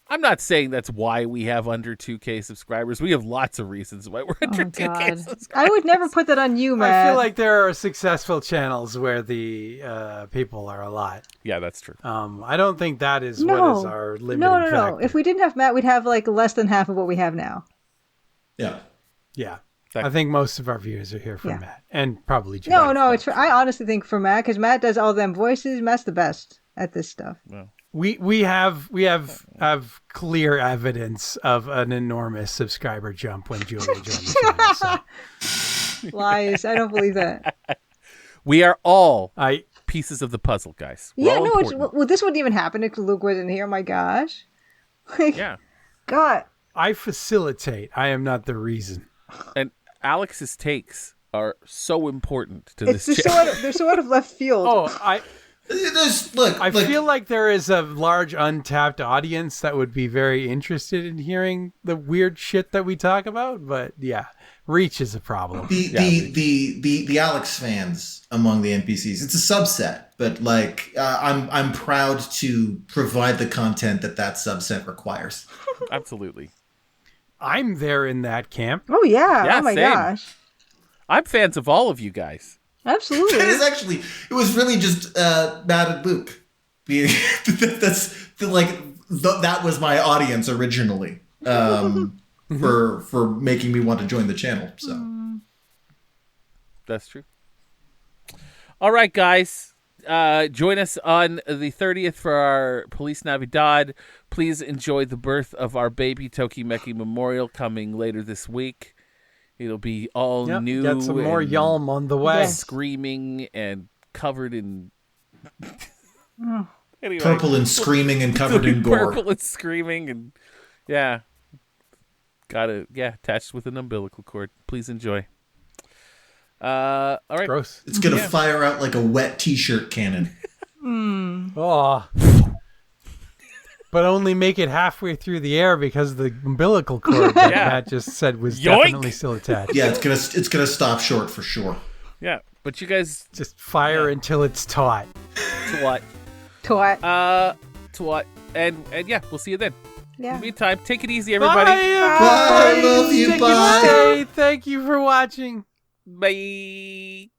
I'm not saying that's why we have under 2K subscribers. We have lots of reasons why we're under 2K subscribers. I would never put that on you, Matt. I feel like there are successful channels where the people are a lot. Yeah, that's true. I don't think that is what is our limiting factor. No. If we didn't have Matt, we'd have like less than half of what we have now. Yeah. Yeah. I think most of our viewers are here for Matt, and probably Jay. No, it's I honestly think for Matt, because Matt does all them voices. Matt's the best at this stuff. Well. We have clear evidence of an enormous subscriber jump when Julia joined the channel. So. Lies. I don't believe that. We are all pieces of the puzzle, guys. This wouldn't even happen if Luke wasn't here. My gosh. God. I facilitate. I am not the reason. And Alex's takes are so important to this channel. They're so out of left field. I feel like there is a large untapped audience that would be very interested in hearing the weird shit that we talk about, but reach is a problem. The Alex fans among the NPCs, it's a subset, but I'm proud to provide the content that subset requires. Absolutely. I'm there in that camp. Oh yeah. Oh my gosh. I'm fans of all of you guys. Absolutely. It was really just Matt and Luke. That was my audience originally for making me want to join the channel. So that's true. All right, guys. Join us on the 30th for our Police Navidad. Please enjoy the birth of our baby Tokimeki Memorial coming later this week. It'll be all new. Got some more Yalm on the way. Screaming and covered in... Anyway, purple and screaming and covered in gore. Purple and screaming and... attached with an umbilical cord. Please enjoy. All right. Gross. It's going to fire out like a wet t-shirt cannon. Oh. But only make it halfway through the air because the umbilical cord that Matt just said was definitely still attached. Yeah, it's gonna stop short for sure. Yeah, but you guys just fire until it's taut. Taut. And we'll see you then. Yeah. In the meantime, take it easy, everybody. Bye. Love you. Bye. Thank you for watching. Bye.